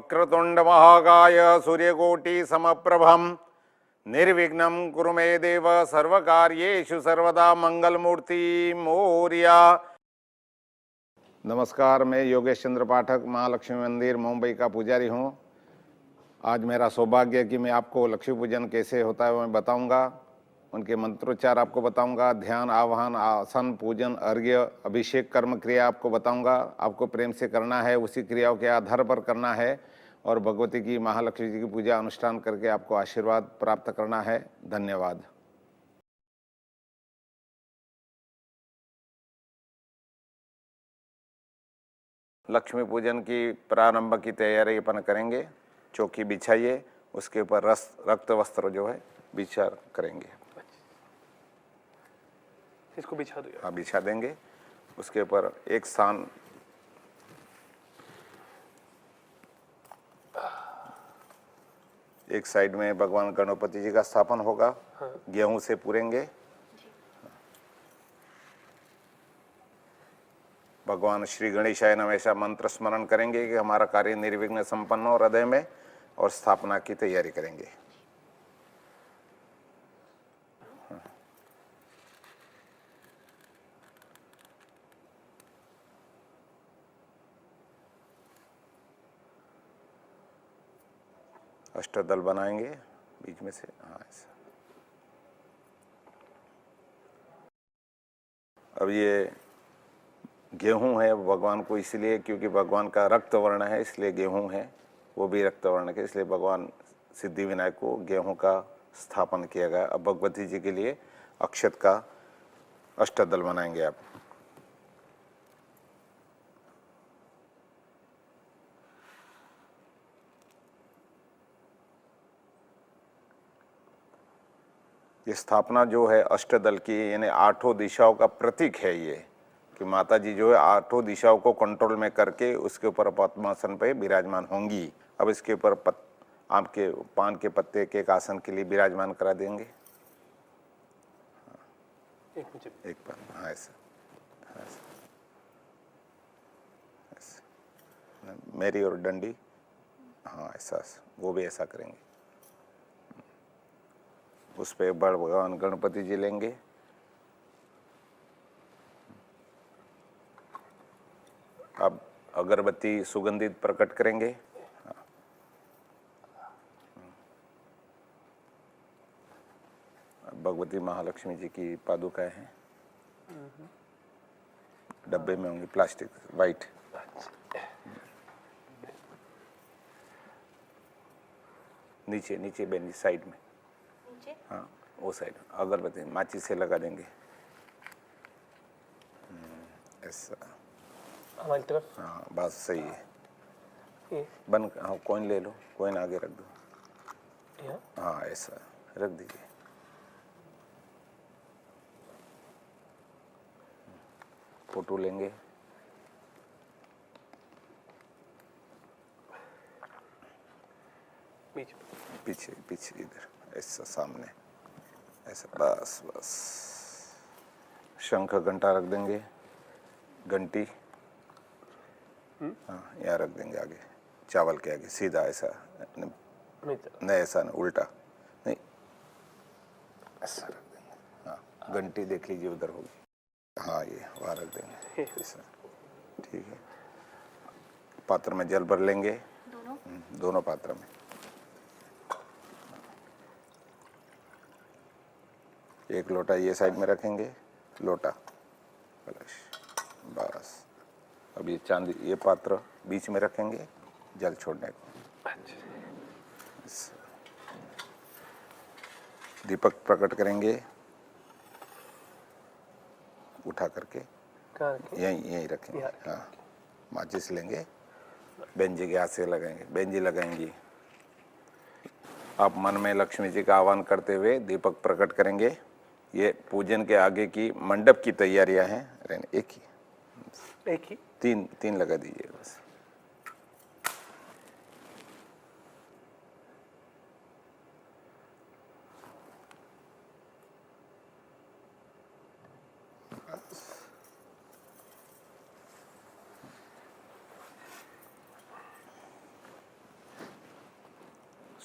वक्रतुंड महाकाय सूर्यकोटि समप्रभम निर्विघ्नं कुरु मे देव सर्वकार्येषु सर्वदा मंगलमूर्ति मोरिया। नमस्कार, मैं योगेश चंद्र पाठक महालक्ष्मी मंदिर मुंबई का पुजारी हूँ। आज मेरा सौभाग्य है कि मैं आपको लक्ष्मी पूजन कैसे होता है वो मैं बताऊंगा। उनके मंत्रोच्चार आपको बताऊंगा। ध्यान, आवाहन, आसन, पूजन, अर्घ्य, अभिषेक, कर्म क्रिया आपको बताऊंगा। आपको प्रेम से करना है, उसी क्रियाओं के आधार पर करना है और भगवती की, महालक्ष्मी जी की पूजा अनुष्ठान करके आपको आशीर्वाद प्राप्त करना है। धन्यवाद। लक्ष्मी पूजन की प्रारंभ की तैयारी अपन करेंगे। चौकी बिछाइए, उसके ऊपर रक्त वस्त्र जो है बिछा करेंगे। इसको बिछा दो। हाँ, बिछा देंगे। उसके ऊपर एक स्थान एक साइड में भगवान गणपति जी का स्थापन होगा। हाँ। गेहूं से पूरेंगे। भगवान श्री गणेशाय नमः ऐसा मंत्र स्मरण करेंगे कि हमारा कार्य निर्विघ्न संपन्न हो हृदय में, और स्थापना की तैयारी करेंगे। अष्टदल बनाएंगे बीच में से। हाँ, ऐसा। अब ये गेहूं है भगवान को इसलिए क्योंकि भगवान का रक्त वर्ण है, इसलिए गेहूं है। वो भी रक्त वर्ण के, इसलिए भगवान सिद्धि विनायक को गेहूं का स्थापन किया गया। अब भगवती जी के लिए अक्षत का अष्टदल बनाएंगे आप। ये स्थापना जो है अष्टदल की, यानी आठों दिशाओं का प्रतीक है ये, कि माता जी जो है आठों दिशाओं को कंट्रोल में करके उसके ऊपर पद्मासन पे विराजमान होंगी। अब इसके ऊपर आम के पान के पत्ते के एक आसन के लिए विराजमान करा देंगे। एक बार। हाँ, ऐसा। हाँ, ऐसा। मेरी और डंडी। हाँ, ऐसा। वो भी ऐसा करेंगे। उस पे बड़ भगवान गणपति जी लेंगे। अब अगरबत्ती सुगंधित प्रकट करेंगे। भगवती महालक्ष्मी जी की पादुकाएं हैं, डब्बे में होंगी, प्लास्टिक वाइट। नीचे नीचे बेंजी साइड में। हाँ, वो साइड अगरबत्ती माचिस से लगा देंगे। ऐसा। हमारी तरफ। हाँ, बस सही है। बन। हाँ, कॉइन ले लो, कॉइन आगे रख दो। हाँ, ऐसा रख दीजिए। फोटो लेंगे। पीछे पीछे इधर, ऐसा सामने, ऐसा। बस बस। शंख घंटा रख देंगे। घंटी हाँ, यहाँ रख देंगे आगे, चावल के आगे सीधा। ऐसा नहीं, ऐसा नहीं, उल्टा नहीं, ऐसा रख देंगे। हाँ, घंटी देख लीजिए उधर होगी। हाँ, ये वहाँ रख देंगे ऐसा। ठीक है। पात्र में जल भर लेंगे। दोनों पात्र में। एक लोटा ये साइड में रखेंगे, लोटा कलश। बस। अब ये चांदी, ये पात्र बीच में रखेंगे जल छोड़ने को। दीपक प्रकट करेंगे उठा करके। यहीं यहीं रखेंगे। हाँ, माचिस लेंगे, बेंजी के हाथ से लगाएंगे, बेंजी लगाएंगी। आप मन में लक्ष्मी जी का आह्वान करते हुए दीपक प्रकट करेंगे। ये पूजन के आगे की मंडप की तैयारियां हैं। एक ही तीन लगा दीजिए बस।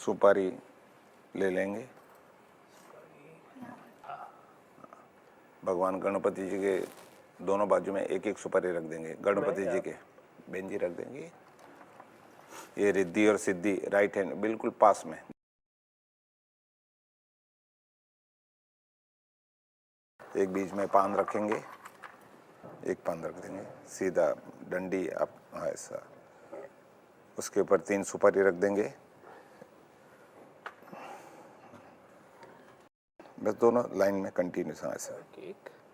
सुपारी ले लेंगे। भगवान गणपति जी के दोनों बाजू में एक एक सुपारी रख देंगे। गणपति जी के बेन जी रख देंगे। ये रिद्धि और सिद्धि राइट हैंड बिल्कुल पास में। एक बीच में पान रखेंगे, एक पान रख देंगे सीधा डंडी आप ऐसा। उसके ऊपर 3 सुपारी रख देंगे। बस दोनों लाइन में कंटिन्यूस ऐसा।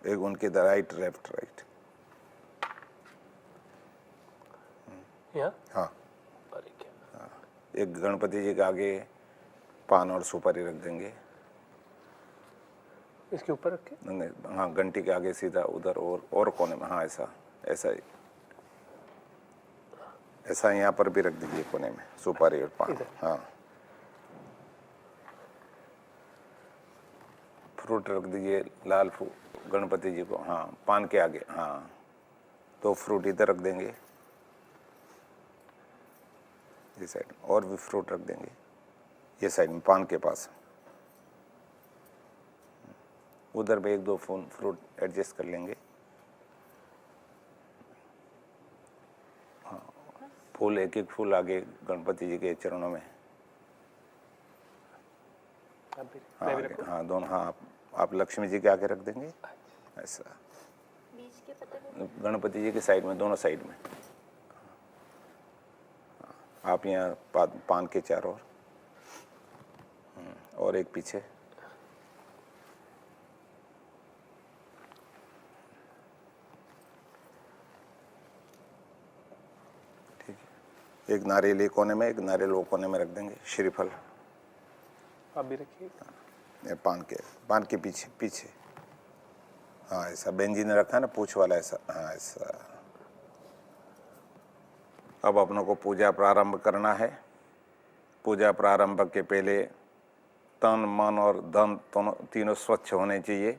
एक उनके राइट लेफ्ट राइट। हाँ, एक गणपति जी के आगे पान और सुपारी रख देंगे। इसके ऊपर रख के? नहीं, हाँ, घंटी के आगे सीधा उधर और कोने में। हाँ, ऐसा ऐसा ही ऐसा यहाँ पर भी रख दीजिए कोने में सुपारी और पान। हाँ, फ्रूट रख दीजिए लाल फूल गणपति जी को। हाँ, पान के आगे। हाँ, 2 फ्रूट इधर रख देंगे ये साइड, और भी फ्रूट रख देंगे ये साइड में पान के पास। उधर भी 1-2 फ्रूट एडजस्ट कर लेंगे। हाँ, फूल एक एक फूल आगे गणपति जी के चरणों में। हाँ, आगे, हाँ दोनों। हाँ, आप लक्ष्मी जी के आगे रख देंगे ऐसा। बीच के पत्ते गणपति जी के साइड में, दोनों साइड में। आप यहाँ पान के चारों और एक पीछे। ठीक है, एक नारियल एक कोने में, एक नारियल वो कोने में रख देंगे। श्रीफल आप भी रखिए। पान के पीछे पीछे। हाँ, ऐसा बेंजी ने रखा है ना, पूछ वाला ऐसा। हाँ, ऐसा। अब अपनों को पूजा प्रारंभ करना है। पूजा प्रारंभ के पहले तन मन और धन तीनों स्वच्छ होने चाहिए।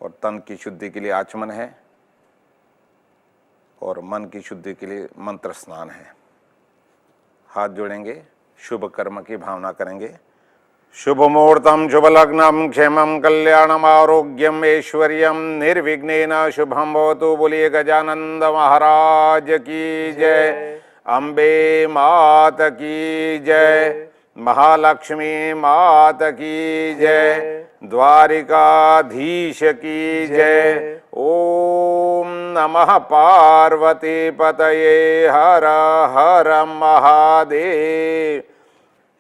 और तन की शुद्धि के लिए आचमन है और मन की शुद्धि के लिए मंत्र स्नान है। हाथ जोड़ेंगे, शुभ कर्म की भावना करेंगे। शुभ मुहूर्तम शुभ लग्नम क्षेमम कल्याणम आरोग्यम ऐश्वर्यम निर्विघ्नेन शुभम भवतु। बोलिए गजानंद महाराज की जय। अम्बे मात की जय। महालक्ष्मी मात की जय। द्वारिकाधीश की जय। ओम नमः पार्वती पतये हर हर महादेव।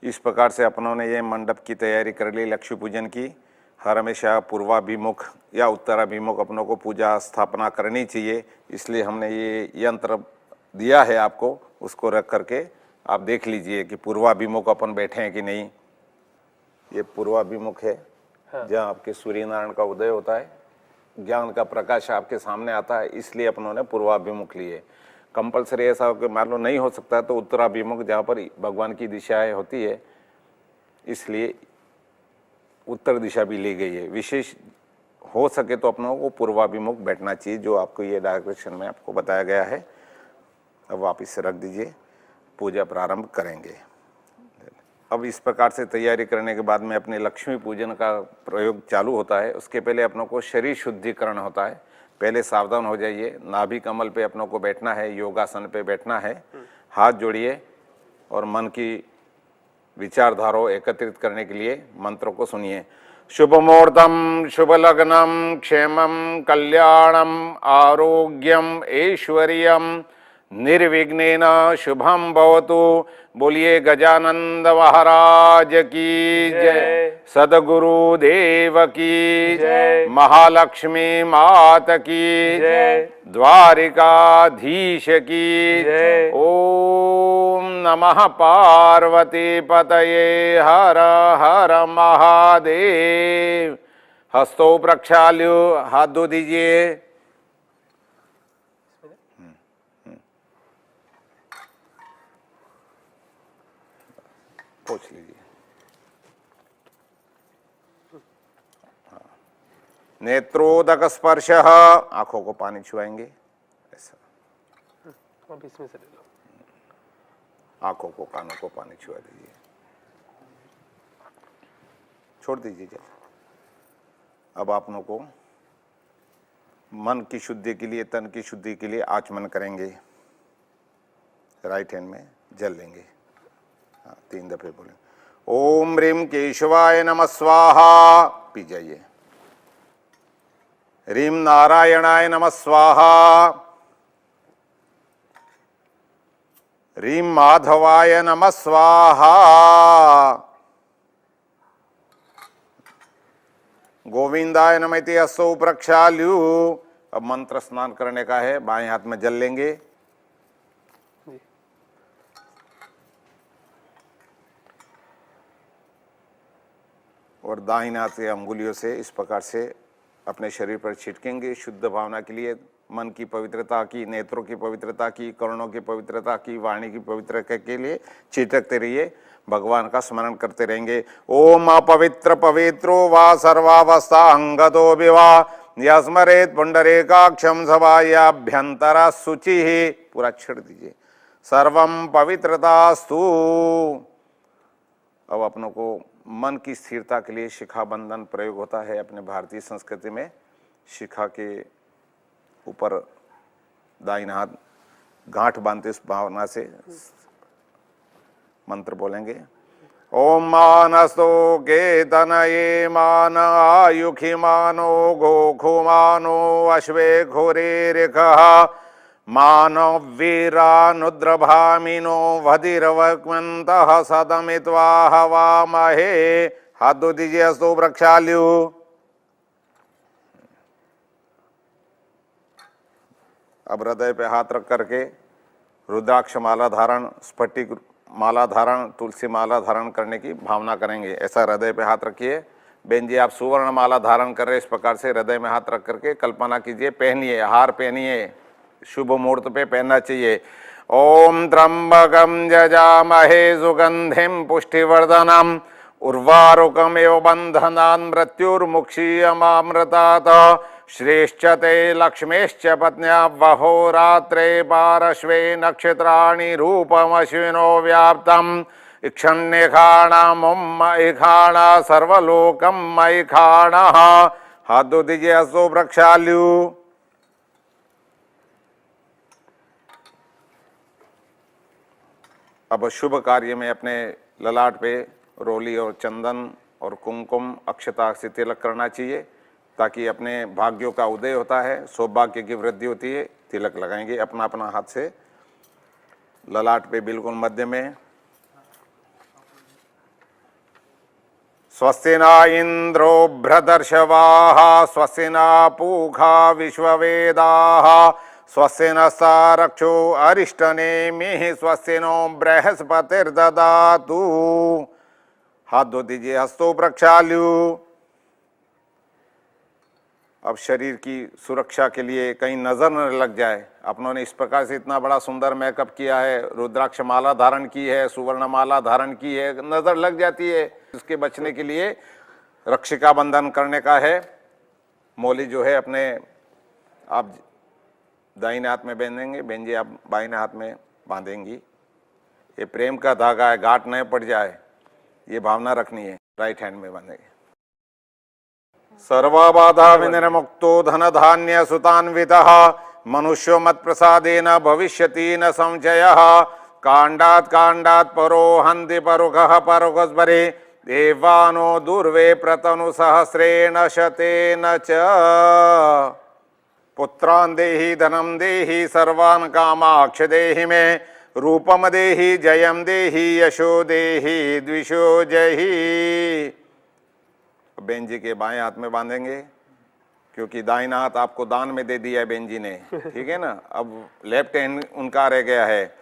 इस प्रकार से अपनों ने ये मंडप की तैयारी कर ली लक्ष्मी पूजन की। हर हमेशा पूर्वाभिमुख या उत्तराभिमुख अपनों को पूजा स्थापना करनी चाहिए। इसलिए हमने ये यंत्र दिया है आपको, उसको रख करके आप देख लीजिए कि पूर्वाभिमुख अपन बैठे हैं कि नहीं। ये पूर्वाभिमुख है। हाँ। जहाँ आपके सूर्य नारायण का उदय होता है, ज्ञान का प्रकाश आपके सामने आता है, इसलिए अपनों ने पूर्वाभिमुख लिए। कंपलसरी ऐसा हो कि मान लो नहीं हो सकता है तो उत्तराभिमुख, जहाँ पर भगवान की दिशाएं होती है, इसलिए उत्तर दिशा भी ली गई है। विशेष हो सके तो अपनों को पूर्वाभिमुख बैठना चाहिए, जो आपको ये डायरेक्शन में आपको बताया गया है। अब वापिस रख दीजिए, पूजा प्रारंभ करेंगे। अब इस प्रकार से तैयारी करने के बाद में अपने लक्ष्मी पूजन का प्रयोग चालू होता है। उसके पहले अपनों को शरीर शुद्धिकरण होता है। पहले सावधान हो जाइए, नाभि कमल पे अपनों को बैठना है, योगासन पे बैठना है। हाथ जोड़िए और मन की विचारधारा एकत्रित करने के लिए मंत्रों को सुनिए। शुभ मुहूर्तम शुभ लग्नम क्षेमम कल्याणम आरोग्यम ऐश्वर्यम निर्विघ्नेन शुभम भवतु। बोलिए गजानंद महाराज की जय। सदगुरु देव की जय। महालक्ष्मी मात की जय। द्वारिकाधीश की जय। ओम नमः पार्वती पतये हर हर महादेव। हस्तों प्रक्षाल्यो, हाथ धो दीजिए। पोंछ लीजिए। नेत्रोदक स्पर्श, आंखों को पानी छुआएंगे ऐसा। अब इसमें से ले लो। आंखों को कानों को पानी छुआ दीजिए, छोड़ दीजिए जल। अब आप लोगों को मन की शुद्धि के लिए, तन की शुद्धि के लिए आचमन करेंगे। राइट हैंड में जल लेंगे। हाँ, 3 दफे बोलेंगे। ओम ह्रीम केशवाय नमः स्वाहा, पी जाइए। ह्रीम नारायणाय नमः स्वाहा, ह्रीम माधवाय नमः स्वाहा, गोविंदाय नमः इति असौ प्रक्षाल्यु। अब मंत्र स्नान करने का है। बाएं हाथ में जल लेंगे, जी। और दाहिने हाथ से अंगुलियों से इस प्रकार से अपने शरीर पर छिड़केंगे। शुद्ध भावना के लिए, मन की पवित्रता की, नेत्रों की पवित्रता की, कर्णों की पवित्रता की, वाणी की पवित्रता के लिए छिटकते रहिए। भगवान का स्मरण करते रहेंगे। ओम अपवित्र पवित्रो वा सर्वावस्था अंगतो विवा यस्मरेत पुंडरीकाक्षम सभायाभ्यंतरा शुचि। पूरा छिड़ दीजिए। सर्वम पवित्रतास्तु। अब अपनों को मन की स्थिरता के लिए शिखा बंधन प्रयोग होता है। अपने भारतीय संस्कृति में शिखा के ऊपर दाहिना हाथ गांठ बांधते इस भावना से मंत्र बोलेंगे। ओम मानस्तो के तनये मान आयुखि मानो गोखु मानो अश्वे घोरेरिकः मानो वीरानुद्रभामिनो वधिरवक्मन्तः सदमित्वा हवामहे। हाथ धो दीजिए। अस्तु प्रक्षाल्यु। अब हृदय पे हाथ रख करके रुद्राक्ष माला धारण, स्फटिक माला धारण, तुलसी माला धारण करने की भावना करेंगे। ऐसा हृदय पे हाथ रखिए। बेन जी, आप सुवर्ण माला धारण कर रहे, इस प्रकार से हृदय में हाथ रख करके कल्पना कीजिए। पहनिए, हार पहनिए, शुभ मुहूर्त पे पहनना चाहिए। ओम त्र्यंबकम जजामहे सुगंधिम पुष्टिवर्धनम उर्वारुकमेव बंधनान् मृत्युर्मुक्षीयमामृतात् श्रेष्ठते लक्ष्मीश्च पत्न्या वहोरात्रे पार्श्वे नक्षत्राणि रूपमश्विनो व्याप्तम् इक्षण्यखाणामुम इखाणा सर्वलोकम मयिखाणः। हाथ धो दीजिए। अस्तु प्रक्षाल्यु। अब शुभ कार्य में अपने ललाट पे रोली और चंदन और कुमकुम अक्षता से तिलक करना चाहिए, ताकि अपने भाग्यों का उदय होता है, सौभाग्य की वृद्धि होती है। तिलक लगाएंगे अपना अपना हाथ से ललाट पे बिल्कुल मध्य में। स्वस्ति न इंद्रो बृहदर्षवाः स्वस्ति न पूषा विश्ववेदाः स्वस्ति नस्तारक्षो अरिष्टनेमिः स्वस्ति नो बृहस्पतिर्ददातु। हाथ धो दीजिए। हस्तो प्रक्षाल्यु। अब शरीर की सुरक्षा के लिए कहीं नजर न लग जाए, अपनों ने इस प्रकार से इतना बड़ा सुंदर मेकअप किया है, रुद्राक्ष माला धारण की है, सुवर्ण माला धारण की है, नजर लग जाती है। इसके बचने के लिए रक्षिका बंधन करने का है। मौली जो है अपने आप दाहिने हाथ में बांधेंगे, बहन जी आप बाइने हाथ में बांधेंगी। ये प्रेम का धागा है, गांठ नहीं पड़ जाए, ये भावना रखनी है। राइट हैंड में बांधेंगे। सर्वबाधा विनिर्मुक्तो धन धान्य सुतान्वितः मनुष्यो मत प्रसादेन भविष्यति न संशयः। कांडात् कांडात् परो हन्ति परुखः परुखस्परे देवानो दुर्वे प्रतनु सहस्रेण शतेन च। पुत्रान् देहि धनं देहि सर्वान् कामाक्ष देहि मे रूपम देहि जयम देहि यशो देहि द्विषो जहि। बेन जी के बाएं हाथ में बांधेंगे, क्योंकि दाहिना हाथ आपको दान में दे दिया है बेन जी ने, ठीक है ना। अब लेफ्ट हैंड उनका रह गया है।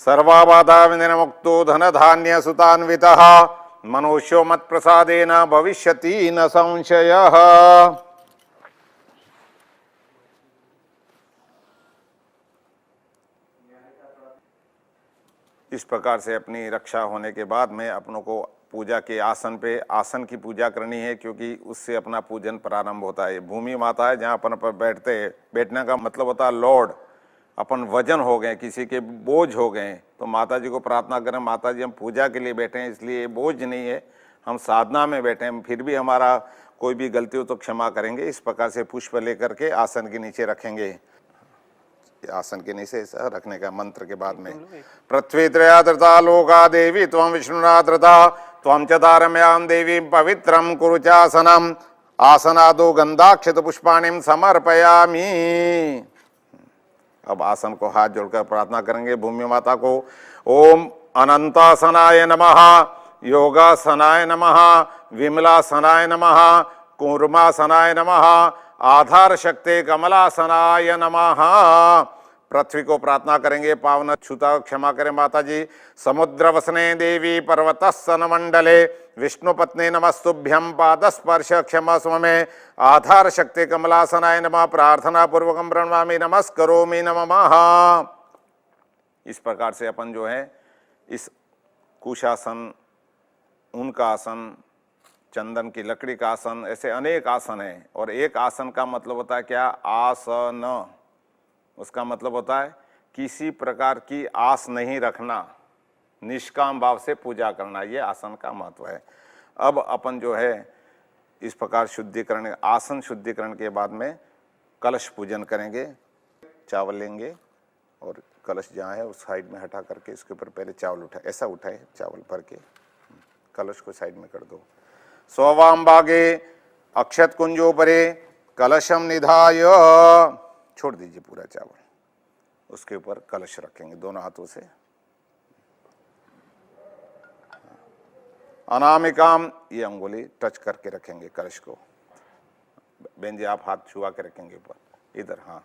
सर्वाबाधा विनिर्मुक्तो धन धान्य सुतान्वितः मनुष्यो मत प्रसादेन भविष्यति न संशयः। इस प्रकार से अपनी रक्षा होने के बाद में अपनों को पूजा के आसन पे, आसन की पूजा करनी है, क्योंकि उससे अपना पूजन प्रारंभ होता है। भूमि माता है जहाँ अपन पर बैठते हैं। बैठने का मतलब होता है लॉर्ड, अपन वजन हो गए, किसी के बोझ हो गए, तो माता जी को प्रार्थना करें, माता जी हम पूजा के लिए बैठे हैं, इसलिए ये बोझ नहीं है, हम साधना में बैठे हैं, फिर भी हमारा कोई भी गलती हो तो क्षमा करेंगे। इस प्रकार से पुष्प लेकर के आसन के नीचे रखेंगे। आसन के नीचे ऐसा रखने का मंत्र के बाद में पृथ्वी त्रयाद्रता लोका देवी त्वं विष्णुनाद्रता त्वं च धारम्यां देवी पवित्रं कुरु चासनम् आसनादो गंधाक्षत पुष्पाणिं समर्पयामि। अब आसन को हाथ जोड़कर प्रार्थना करेंगे भूमि माता को। ओम अनंतासनाय नमः, योगासनाय नमः, विमलासनाय नमः, कूर्मासनाय नमः, आधार शक्ति कमलासनाय नमः। पृथ्वी को प्रार्थना करेंगे, पावन छूता क्षमा करें माता जी। समुद्र वसने देवी पर्वतस्सन मंडले विष्णु पत्नी नमस्तुभ्यं पादस्पर्श क्षमस्व में आधार शक्ति कमलासनाय नमः। प्रार्थना पूर्वकम प्रणमामि नमस्करोमि नमः। इस प्रकार से अपन जो है इस कुशासन, उनका आसन, चंदन की लकड़ी का आसन, ऐसे अनेक आसन है। और एक आसन का मतलब होता है क्या? आसन। उसका मतलब होता है किसी प्रकार की आस नहीं रखना, निष्काम भाव से पूजा करना, ये आसन का महत्व है। अब अपन जो है इस प्रकार शुद्धिकरण, आसन शुद्धिकरण के बाद में कलश पूजन करेंगे। चावल लेंगे और कलश जहाँ है उस साइड में हटा करके इसके ऊपर पहले चावल उठाए, ऐसा उठाए चावल भर के, कलश को साइड में कर दो। सोवाम भागे अक्षत कुंजो परे कलशम निधाय, छोड़ दीजिए पूरा चावल, उसके ऊपर कलश रखेंगे दोनों हाथों से। अनामिकाम, ये अंगुली टच करके रखेंगे कलश को। बेंजी आप हाथ छुआ के रखेंगे ऊपर, इधर, हाँ।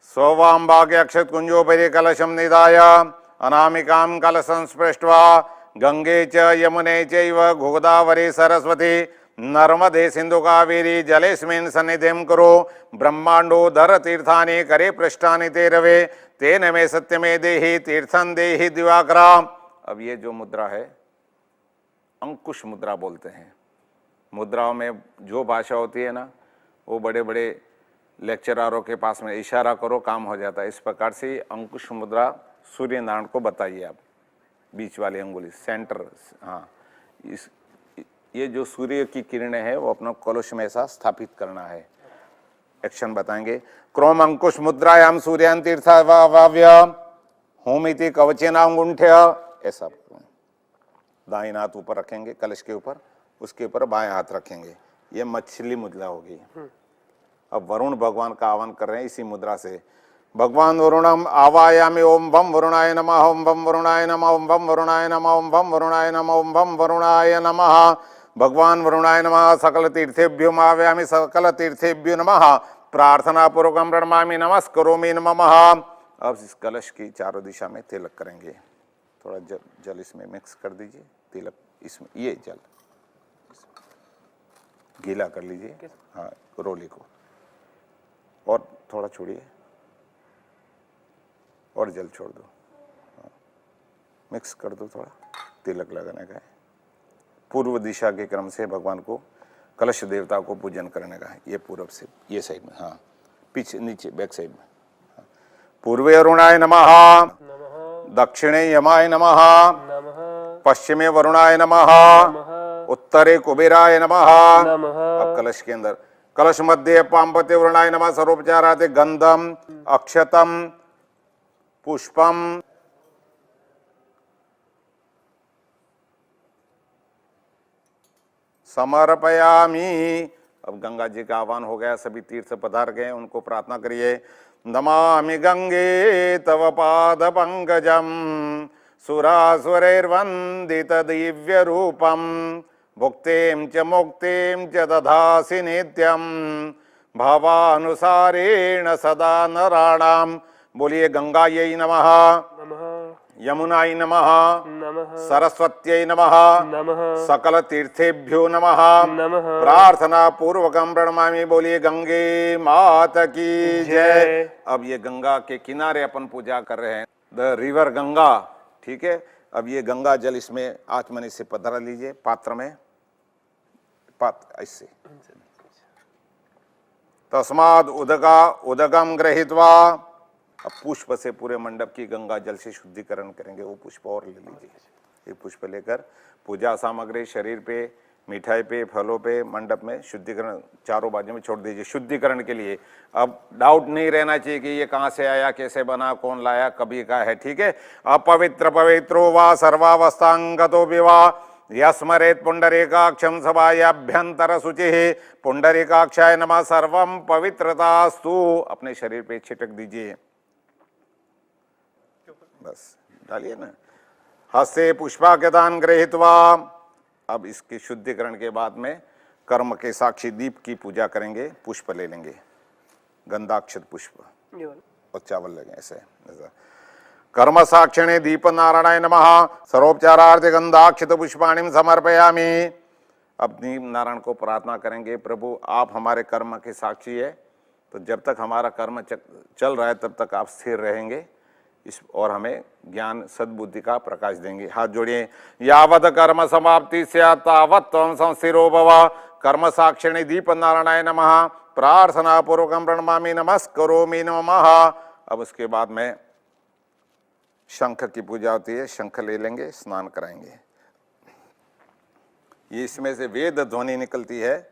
सोवाम भागे अक्षत कुंजो परे कलशम निधाय अनामिकाम कलशं स्पृष्ट्वा गंगे च यमुने चैव गोदावरी सरस्वती नर्मदे सिंधु कावेरी जलेस्मिन् सन्निधिं कुरु ब्रह्मांडोदर तीर्थानि करे पृष्ठानि ते रवे तेन मे सत्यमे देहि तीर्थं देहि दिवाकरा। अब ये जो मुद्रा है अंकुश मुद्रा बोलते हैं। मुद्राओं में जो भाषा होती है ना, वो बड़े बड़े लेक्चररों के पास में इशारा करो काम हो जाता है। इस प्रकार से अंकुश मुद्रा सूर्य नारायण को बताइए आप, बीच वाली अंगुली सेंटर, हाँ। ये जो सूर्य की किरणें हैं वो अपना कलश में ऐसा स्थापित करना है। एक्शन बताएंगे। क्रोम अंकुश मुद्रायाम सूर्यान तीर्थावाव्य होमिति कवचेनांगुंठ्य, ऐसा दाहिने हाथ ऊपर रखेंगे कलश के ऊपर, उसके ऊपर बाएं हाथ रखेंगे। ये मछली मुद्रा होगी। अब वरुण भगवान का आह्वान कर रहे हैं इसी मुद्रा से। भगवान वरुणम आवायामि ओम वम वरुणाय नमः, ओम वम वरुणाय नमः, ओम वम वरुणाय नमः, ओम वम वरुणाय नमः, ओम वम वरुणाय नमः। भगवान वरुणाय नमः। सकल तीर्थेभ्यो आवायामि सकल तीर्थेभ्यो नमः। प्रार्थना पूर्वकम प्रणमामि नमस्करोमि नमः। अब इस कलश की चारों दिशा में तिलक करेंगे। थोड़ा जल इसमें मिक्स कर दीजिए, तिलक इसमें, ये जल गीला कर लीजिए, हाँ, रोली को, और थोड़ा छोड़िए और जल छोड़ दो, हाँ, मिक्स कर दो, थोड़ा तिलक लगाने का है। पूर्व दिशा के क्रम से भगवान को, कलश देवता को पूजन करने का है। ये पूर्व से, ये साइड में, हाँ, पीछे नीचे बैक साइड में। हाँ। पूर्वे अरुणाय नमः, दक्षिणे यमाय नमः, पश्चिमे वरुणाय नमः, उत्तरे कुबेराय नमः। अब कलश के अंदर, कलश मध्य पांपते वरुणाय नमः सर्वोपचाराते गंधम अक्षतम पुष्पम समर्पयामि। अब गंगा जी का आह्वान हो गया, सभी तीर्थ पधार गए, उनको प्रार्थना करिए। नमामि गंगे तव पाद पंकजम सुरासुरैर्वन्दित दिव्य रूपम भुक्तिं च मुक्तिं च दधासि नित्यं भावानुसारेण सदा नराणाम। बोलिए गंगायै नमः, यमुनाय नमः, सरस्वत्यै नमः, सकल तीर्थेभ्यो नमः। प्रार्थना पूर्वकम प्रणमामि। बोलिए गंगे माता की जय। अब ये गंगा के किनारे अपन पूजा कर रहे हैं, द रिवर गंगा, ठीक है। अब ये गंगा जल इसमें आचमनी से पधरा लीजिए पात्र में, पात्र ऐसे। तस्माद उदका उदकम गृहीत्वा अब पुष्प से पूरे मंडप की गंगा जल से शुद्धिकरण करेंगे। वो पुष्प और ले लीजिए। ये पुष्प लेकर पूजा सामग्री शरीर पे, मिठाई पे, फलों पे, मंडप में शुद्धिकरण चारों बाजू में छोड़ दीजिए शुद्धिकरण के लिए। अब डाउट नहीं रहना चाहिए कि ये कहाँ से आया, कैसे बना, कौन लाया, कभी का है। ठीक है। अपवित्र पवित्रो वा सर्वावस्थांगतो विवाह यस्मरेत पुंडरीकाक्षम सभायाभ्यंतर शुचि पुंडरीकाक्षाय नमः सर्वम पवित्रतास्तु। अपने शरीर पे छिटक दीजिए, बस डालिए ना। हस्ते पुष्पाकृतान गृहीत्वा। अब इसके शुद्धिकरण के बाद में कर्म के साक्षी दीप की पूजा करेंगे। पुष्प ले लेंगे, गंधाक्षत पुष्प ये वाला। और चावल लगे ऐसे। कर्म साक्षिणे दीप नारायणाय नमः सर्वोपचारार्थ गंधाक्षत पुष्पाणिम समर्पयामि। अब दीप नारायण को प्रार्थना करेंगे, प्रभु आप हमारे कर्म के साक्षी है, तो जब तक हमारा कर्म चल रहा है तब तक आप स्थिर रहेंगे इस और हमें ज्ञान सद्बुद्धि का प्रकाश देंगे। हाथ जोड़िए। यावत कर्म समाप्ति स्यात् तावत् त्वं संस्थिरो भव। कर्म साक्षिणे दीप नारायणाय नमः प्रार्थना पूर्वकम प्रणमामि नमस्करोमि नमः। अब उसके बाद में शंख की पूजा होती है। शंख ले लेंगे, स्नान कराएंगे। ये इसमें से वेद ध्वनि निकलती है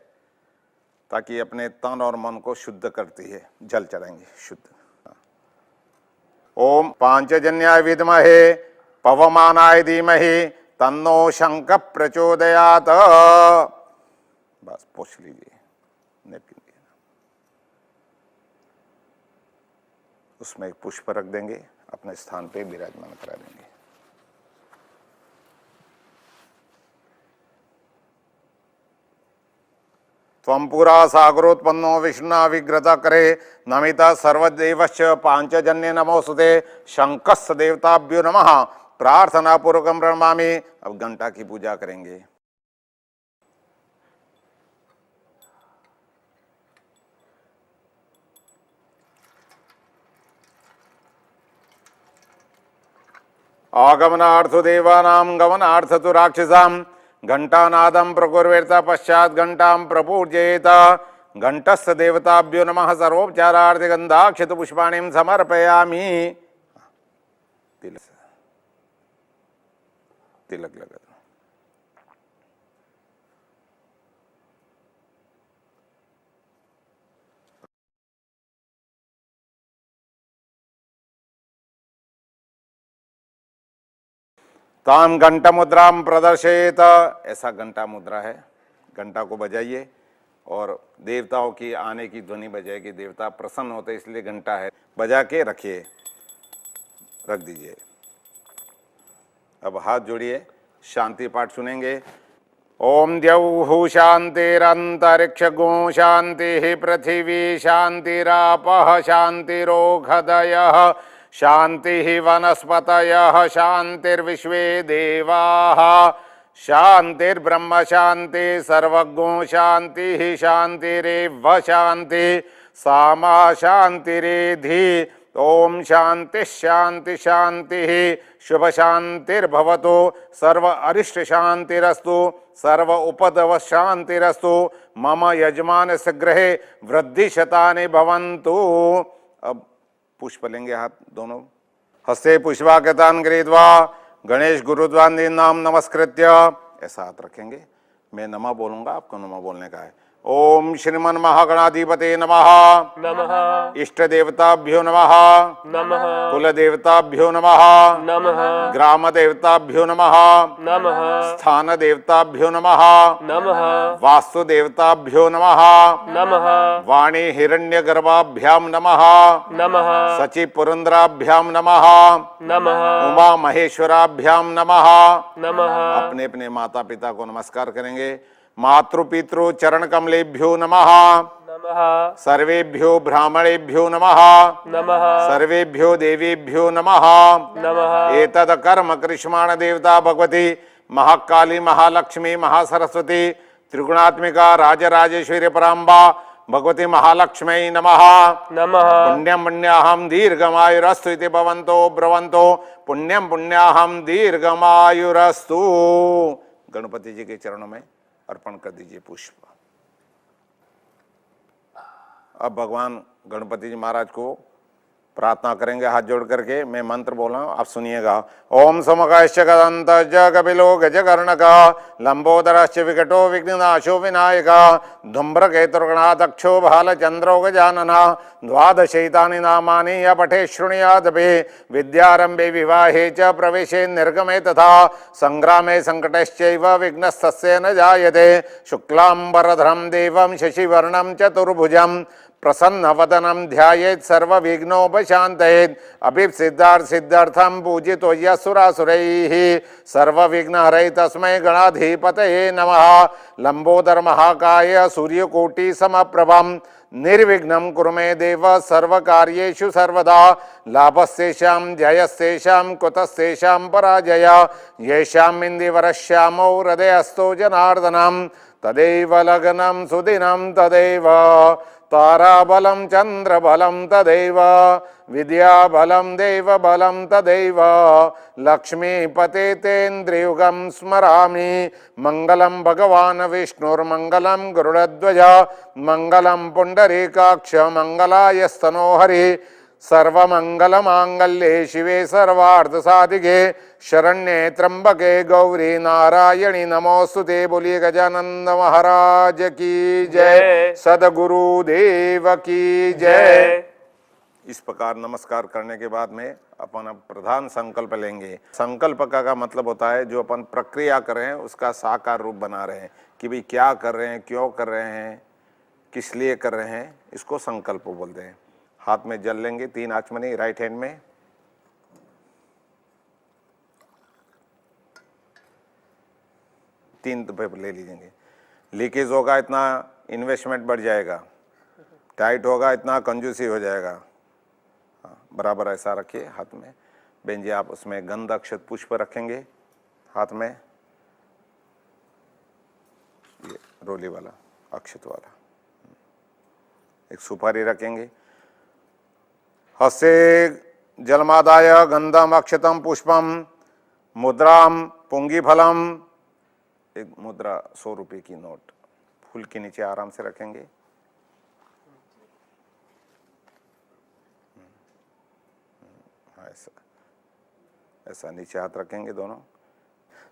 ताकि अपने तन और मन को शुद्ध करती है। जल चढ़ाएंगे शुद्ध। ओम पांचजन्याय विद्महे पवमानाय धीमहि तन्नो शंख प्रचोदयात्। बस पोंछ लीजिए नेपकिन। उसमें एक पुष्प रख देंगे, अपने स्थान पे विराजमान करा देंगे। त्वं पुरा सागरोत्पन्नो विष्णुना विग्रता करे नमिता सर्वदेवश्च पांचजन्य नमोस्तुते शंकस्य देवताभ्यो नमः प्रार्थना पूर्वकम प्रणमामि। अब घंटा की पूजा करेंगे। आगमनार्थो देवानां गमनार्थो राक्षसां घंटानादं प्रकुर्वेत पश्चात घंटां प्रपूजयेत। घंटस्य देवताभ्यो नमः सर्वोपचारार्थ गंधाक्षत पुष्पाणिं समर्पयामि। तिलक लगा। ताम घंटा मुद्रा प्रदर्शित। ऐसा घंटा मुद्रा है। घंटा को बजाइए और देवताओं की आने की ध्वनि बजाएगी। देवता प्रसन्न होते इसलिए घंटा है। बजा के रखिए, रख दीजिए। अब हाथ जोड़िए, शांति पाठ सुनेंगे। ओम द्यौः शांतिरंतरिक्षगो शांति पृथिवी शांतिरापः शांतिरोषधयः शांति वनस्पतयः शांतिर्विश्वे देवाः शांतिर्ब्रह्म शांति सर्वज्ञो शांति शांतिरेव शांति सामा शांतिरेधि। ओम शांति शांति शांति शुभ शांतिर्भवतु सर्व अरिष्ट शांतिरस्तु सर्व उपद्रव शांतिरस्तु मम यजमान गृहे वृद्धि शतानि भवन्तु। अब पुष्प लेंगे हाथ दोनों। हस्ते पुष्पाकृतान गृहीत्वा गणेश गुरुद्वान नाम नमस्कृत्य। ऐसा हाथ रखेंगे। मैं नमः बोलूंगा, आपको नमः बोलने का है। ओम श्रीमन महागणाधिपते नमः। नमः। इष्ट देवताभ्यो नमः। नमः। कुल देवताभ्यो नमः। नमः। ग्राम देवताभ्यो नमः। नमः। स्थान देवताभ्यो नमः। नमः। वास्तु देवताभ्यो नमः। नमः। वाणी हिरण्यगर्भाभ्याम नमः। नमः। सचि पुरंद्राभ्याम नमः। नमः। उमा महेश्वराभ्याम नमः। नमः। अपने अपने माता पिता को नमस्कार करेंगे। मातृ पितृ चरण कमलेभ्यो नमः। नमः। सर्वेभ्यो ब्राह्मणेभ्यो नमः। नमः। सर्वेभ्यो देवेभ्यो नमः। नमः। एतद कर्म कृष्माण देवता भगवती महाकाली महालक्ष्मी महासरस्वती त्रिगुणात्मिका राजराजेश्वरी पराम्बा भगवती महालक्ष्मी नमः। नमः। पुण्यम पुण्याहम दीर्घमायुरस्तु इति भवन्तो ब्रवन्तो पुण्यम पुण्याहम दीर्घमायुरस्तु। गणपति जी के चरणों में अर्पण कर दीजिए पुष्प। अब भगवान गणपति जी महाराज को प्रार्थना करेंगे हाथ जोड़ करके। मैं मंत्र बोल रहा हूँ, आप सुनिएगा। ओम समकाश्च गदन्तश्च कपिलो गजकर्णकः लंबोदरश्च विकटो विघ्ननाशो विनायकः धूम्रकेतुर्गणाध्यक्षो भालचन्द्रो गजाननः द्वादशैतानि नामानि य पठे शृणुयादपि विद्यारम्भे विवाहे च प्रवेशे निर्गमे तथा संग्रामे संकटश्चैव विघ्नस्तस्य न जायते शुक्लाम्बरधरं देवं शशिवर्णं चतुर्भुजं प्रसन्नवदनं ध्यायेत् सर्वविघ्नोपशान्तयेत् अभिसिद्धार्थं पूजितो यस्सुरासुरैः सर्वविघ्नहरै तस्मै गणाधिपतये नमः। लंबोदर महाकाय सूर्यकोटि समप्रभं निर्विघ्नं कुरु मे देव सर्वकार्येषु सर्वदा लाभस्तेषां जयस्तेषां कुतस्तेषां पराजय येषाम् इन्दिवरश्यामो हृदयस्थो जनार्दनं तदेव लग्नं सुदिनं तदेव ताराबलं चन्द्रबलं तदैव विद्याबलं देवबलं तदैव लक्ष्मीपते तेन्द्रियुगं स्मरामि मङ्गलं भगवान् विष्णुर्मङ्गलं गरुडध्वज मङ्गलं पुण्डरीकाक्ष मङ्गलायस्तनो हरि सर्वमङ्गलमाङ्गल्ये शिवे सर्वार्थसाधिके शरण्ये त्र्यंबके गौरी नारायणी नमोस्तुते। बोलिए गजानंद महाराज की जय, सदगुरु देव की जय। इस प्रकार नमस्कार करने के बाद में अपन अब प्रधान संकल्प लेंगे। संकल्प का मतलब होता है जो अपन प्रक्रिया कर रहे हैं उसका साकार रूप बना रहे हैं कि भाई क्या कर रहे हैं, क्यों कर रहे हैं, किस लिए कर रहे हैं, इसको संकल्प बोलते हैं। हाथ में जल लेंगे 3 आचमनी राइट हैंड में। तीन पेपर ले लीजिएंगे। लीकेज होगा इतना इन्वेस्टमेंट बढ़ जाएगा, टाइट होगा इतना कंजूसी हो जाएगा। हाँ, बराबर ऐसा रखिए हाथ में। बहन जी आप उसमें गंध अक्षत पुष्प रखेंगे हाथ में, ये रोली वाला अक्षत वाला। एक सुपारी रखेंगे। हस्ते जलमादाय गंधम अक्षतम पुष्पम मुद्राम पुंगीफलम। एक मुद्रा 100 रुपये की नोट फूल के नीचे आराम से रखेंगे। ऐसा ऐसा नीचे हाथ रखेंगे दोनों।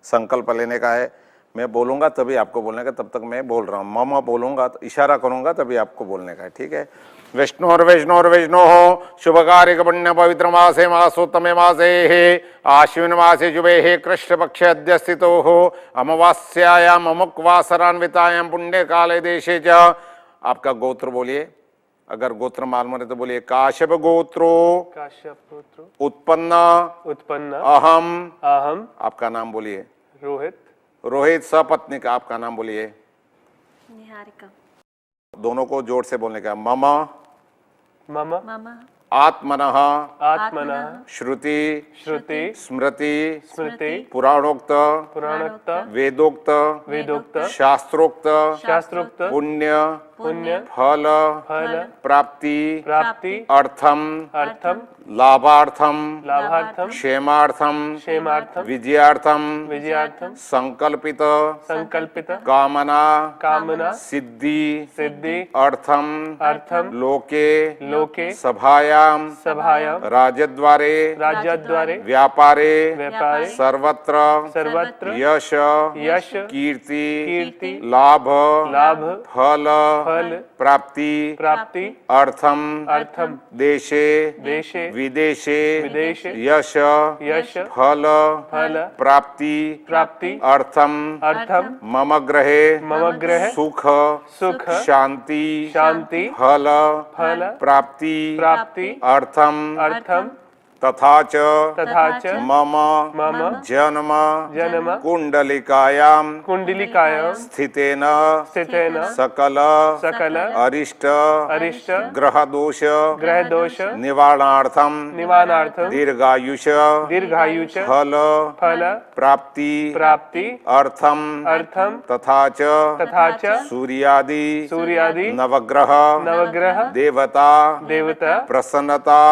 संकल्प लेने का है, मैं बोलूंगा तभी आपको बोलने का, तब तक मैं बोल रहा हूँ। मम बोलूंगा तो इशारा करूंगा तभी आपको बोलने का है, ठीक है। विष्णु शुभकार्य पुण्य पवित्र मासे मासोत्तमे मासे आश्विन मासे शुभे कृष्ण पक्ष अद्य स्थितो अमावास्यायाम अमुक्वासरान्वितायाम पुण्य काले देशे च। आपका गोत्र बोलिए, अगर गोत्र मालूम है तो बोलिए। काश्यप गोत्रो उत्पन्न अहम। आपका नाम बोलिए। रोहित सपत्नी का आपका नाम बोलिए। निहारिका। दोनों को जोर से बोलने का। मम आत्मनः श्रुति स्मृति पुराणोक्त वेदोक्त शास्त्रोक्त पुण्य फल प्राप्ति अर्थम लाभार्थम क्षेमार्थम विजयार्थम संकल्पित कामना सिद्धि अर्थम लोके सभायाम राजद्वारे व्यापारे सर्वत्र यश कीर्ति लाभ फल प्राप्ति अर्थम देशे विदेशे यश फल प्राप्ति अर्थम मम ग्रहे सुख शांति फल प्राप्ति अर्थम तथा च मम जन्म कुंडलिकायां स्थितेन सकल अरिष्ट ग्रहदोष निवारणार्थम दीर्घायुष फल प्राप्ति अर्थम तथा च सूर्यादि नवग्रह देवता प्रसन्नता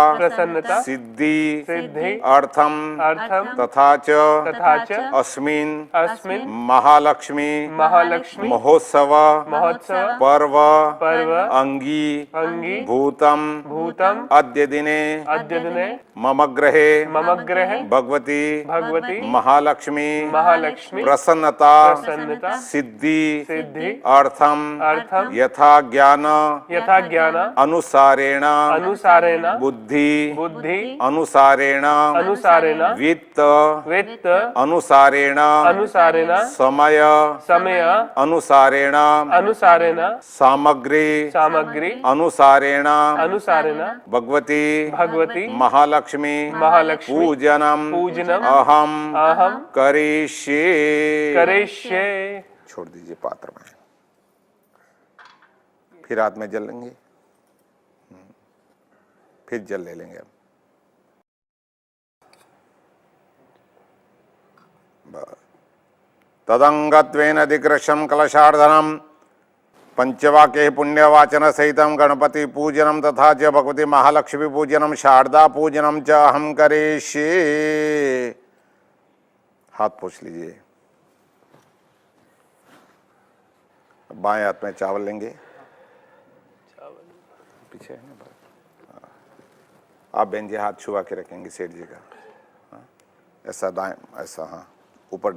सिद्धि सिद्धि सिद्धि अर्थम अर्थम तथा च तथा च अस्मिन् अस्मिन् महालक्ष्मी महालक्ष्मी महोत्सव महोत्सव पर्व पर्व अंगी अंगी भूतम भूतम अद्य दिने अद्य दिने मम गृहे मम गृहे भगवती भगवती महालक्ष्मी महालक्ष्मी प्रसन्नता प्रसन्नता सिद्धि सिद्धि अर्थम अर्थम यथा ज्ञान यथा ज्ञान अनुसारेण अनुसारेण बुद्धि बुद्धि अनुसारेण अनुसारेण वित्त वित्त अनुसारेण अनुसारेण समय समय अनुसारेण अनुसारेण सामग्री सामग्री अनुसारेण अनुसारेण भगवती भगवती महालक्ष्मी महालक्ष्मी पूजनम पूजनम अहम अहम करिष्ये करिष्ये। छोड़ दीजिए पात्र में, फिर हाथ में जल लेंगे, फिर जल ले लेंगे। अब तदंगत्वेन दिग्रशम कलशार्धनम पंचवाक्य पुण्यवाचन सहितम गणपति पूजनम तथा च भगवती महालक्ष्मी पूजनम शारदा पूजनम च अहम करिष्ये। हाथ पोंछ लीजिए। बाएं हाथ में चावल लेंगे, पीछे है ना, हाँ। आप बहन जी हाथ छुआ के रखेंगे सेठ जी का, हाँ। ऐसा दाएं, ऐसा, हाँ, ऊपर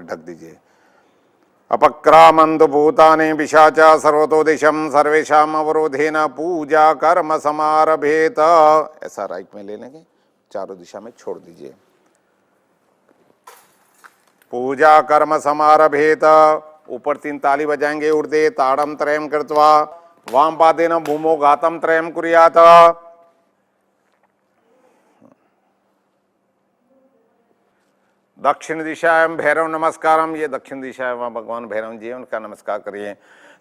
ढक दीजिए। अपक्रामंत भूतानि पिशाचा सर्वतो दिशम सर्वेशाम अवरोधेन पूजा कर्म समारभेत। ऐसा राइट में ले लेंगे, चारों दिशा में छोड़ दीजिए। पूजा कर्म समारभेत, ऊपर 3 ताली बजाएंगे। ऊर्ध्वे ताड़म त्रयम कृत्वा वाम पादेन भूमो घातम त्रयम कुर्यात। दक्षिण दिशाएं भैरव नमस्कारम, ये दक्षिण दिशा है, वहाँ भगवान भैरव जी हैं, उनका नमस्कार करिए।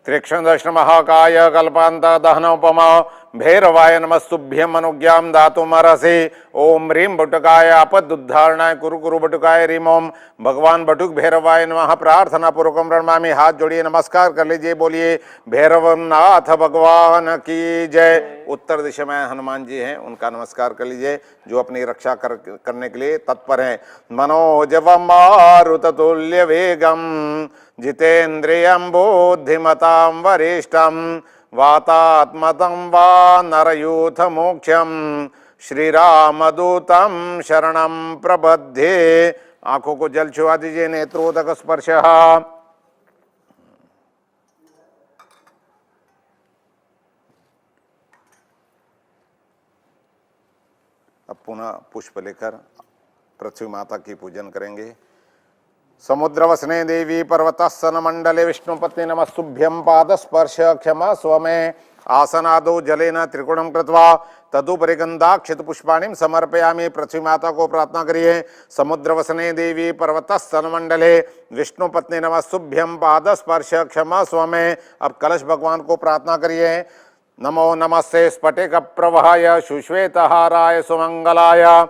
त्रिक्षण दर्शन महाकाय कल्पांत दहनोपमा भैरवाय नमस्तुभ्यम अनुज्ञाम धातुमरसे। ओम ह्रीं बटुकाय आपदुद्धारणाय कुरु कुरु बटुकाय ह्रीं ओम। भगवान बटुक भैरवाय नमः प्रार्थना पूर्वकम प्रणमामि। हाथ जोड़िए, नमस्कार कर लीजिए, बोलिए भैरव नाथ भगवान की जय। उत्तर दिशा में हनुमान जी हैं, उनका नमस्कार कर लीजिए, जो अपनी रक्षा करने के लिए तत्पर हैं। मनोजवम मारुततुल्य वेगम जितेन्द्रियं बुद्धिमतां वरिष्ठं वातात्मतं वा नरयूथ मोक्षम श्रीरामदूतं शरणं प्रपद्ये। आंखों को जल छुआ दीजिए, नेत्रोदक स्पर्श। अब पुनः पुष्प लेकर पृथ्वी माता की पूजन करेंगे। समुद्रवसने देवी पर्वतस्सन मंडले विष्णुपत्नी नमस्तुभ्यं पादस्पर्श क्षमा स्वमे। आसनादो जलेन त्रिकोणम कृत्वा तदुपरि गंधाक्षत पुष्पाणिम समर्पयामि। पृथ्वी माता को प्रार्थना करिए। समुद्रवसने देवी पर्वतस्सन मंडले विष्णुपत्नी नमस्तुभ्यं पादस्पर्श क्षमा स्वमे। अब कलश भगवान को प्रार्थना करिए। नमो नमस्ते स्फटिक प्रभाय सुश्वेतहाराय सुमंगलाय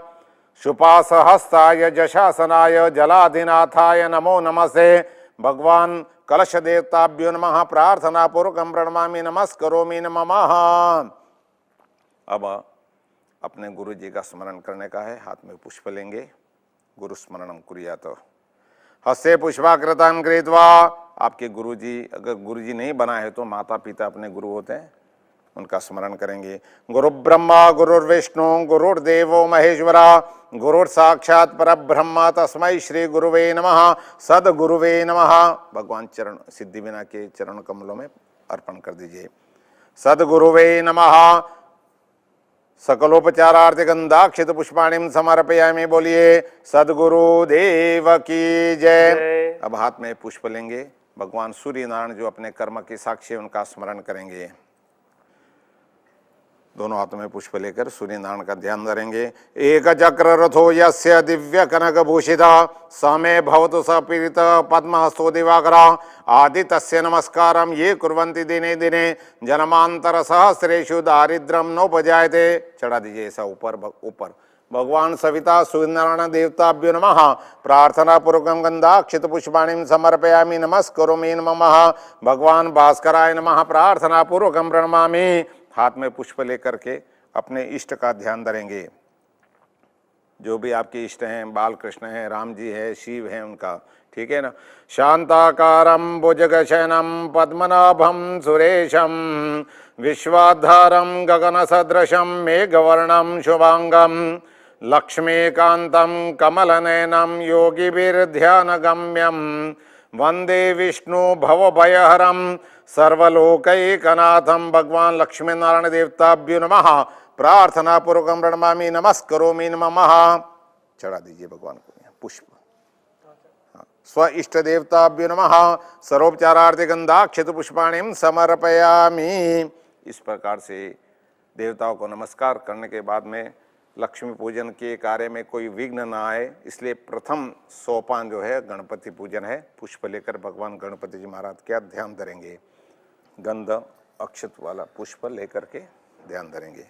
शुपासहस्ताय जशासनाय जलाधिनाथाय नमो नमस्ते। भगवान कलश देवताभ्यो नमः प्रार्थना पूर्वकं प्रणमामि नमस्करोमि नमः। अब अपने गुरु जी का स्मरण करने का है। हाथ में पुष्प लेंगे, गुरु स्मरणम कुर्यात्। हस्ते पुष्पाकृतान् कृत्वा, आपके गुरु जी, अगर गुरु जी नहीं बना है तो माता पिता अपने गुरु होते हैं, उनका स्मरण करेंगे। गुरु ब्रह्मा गुरुर्विष्णु गुरुर्देवो महेश्वरा गुरुर साक्षात परब्रह्म तस्मै श्री गुरुवे नमः सदगुरुवे नमः। भगवान चरण सिद्धि विना के चरण कमलों में अर्पण कर दीजिए। सदगुरुवे नमः। सकलोपचारार्थ गंधाक्षित पुष्पाणिम समर्पयामि। बोलिए सदगुरु देव की जय। अब हाथ में पुष्प लेंगे। भगवान सूर्य नारायण जो अपने कर्म के साक्षी हैं, उनका स्मरण करेंगे। दोनों हाथों में पुष्प लेकर सूर्य नारायण का ध्यान धरेंगे। एक चक्र रथो यस्य दिव्य कनक भूषिता समे भवतु सपीड़ित पद्महस्तो दिवाकरा आदितस्य नमस्कारम ये कुर्वन्ति दिने दिने जन्मांतर सहस्रेषु दारिद्र्यम नोपजायते। चढ़ा दीजिए ऐसा ऊपर ऊपर। भगवान सविता सूर्य नारायण देवताभ्यो नमः प्रार्थना पूर्वकं गंधाक्षित पुष्पाणिं समर्पयामि नमस्करोमि नमः। भगवान भास्कराय नमः प्रार्थना पूर्वकं प्रणमामि। हाथ में पुष्प लेकर के अपने इष्ट का ध्यान धरेंगे। जो भी आपके इष्ट हैं, बाल कृष्ण हैं, राम जी है, शिव हैं, उनका, ठीक है ना। शांताकारं भुजगशयनं पद्मनाभं सुरेशं विश्वाधारं गगनसदृशं मेघवर्णं शुभांगं लक्ष्मीकान्तं कमलनयनं योगिभिर्ध्यानगम्यं वंदे विष्णु भवभयहरं सर्वलोकैकनाथं। भगवान लक्ष्मी नारायण देवताभ्यो नमः। प्रार्थना पूर्वकं प्रणमामि नमस्करोमि नमः। चढ़ा दीजिए भगवान को पुष्प। स्व इष्ट देवताभ्यो नमः। सर्वोपचारार्थे गंधाक्षत पुष्पाणिं समर्पयामि। इस प्रकार से देवताओं को नमस्कार करने के बाद में लक्ष्मी पूजन के कार्य में कोई विघ्न ना आए, इसलिए प्रथम सोपान जो है गणपति पूजन है। पुष्प लेकर भगवान गणपति जी महाराज का ध्यान धरेंगे। गंध अक्षत वाला पुष्प लेकर के ध्यान धरेंगे।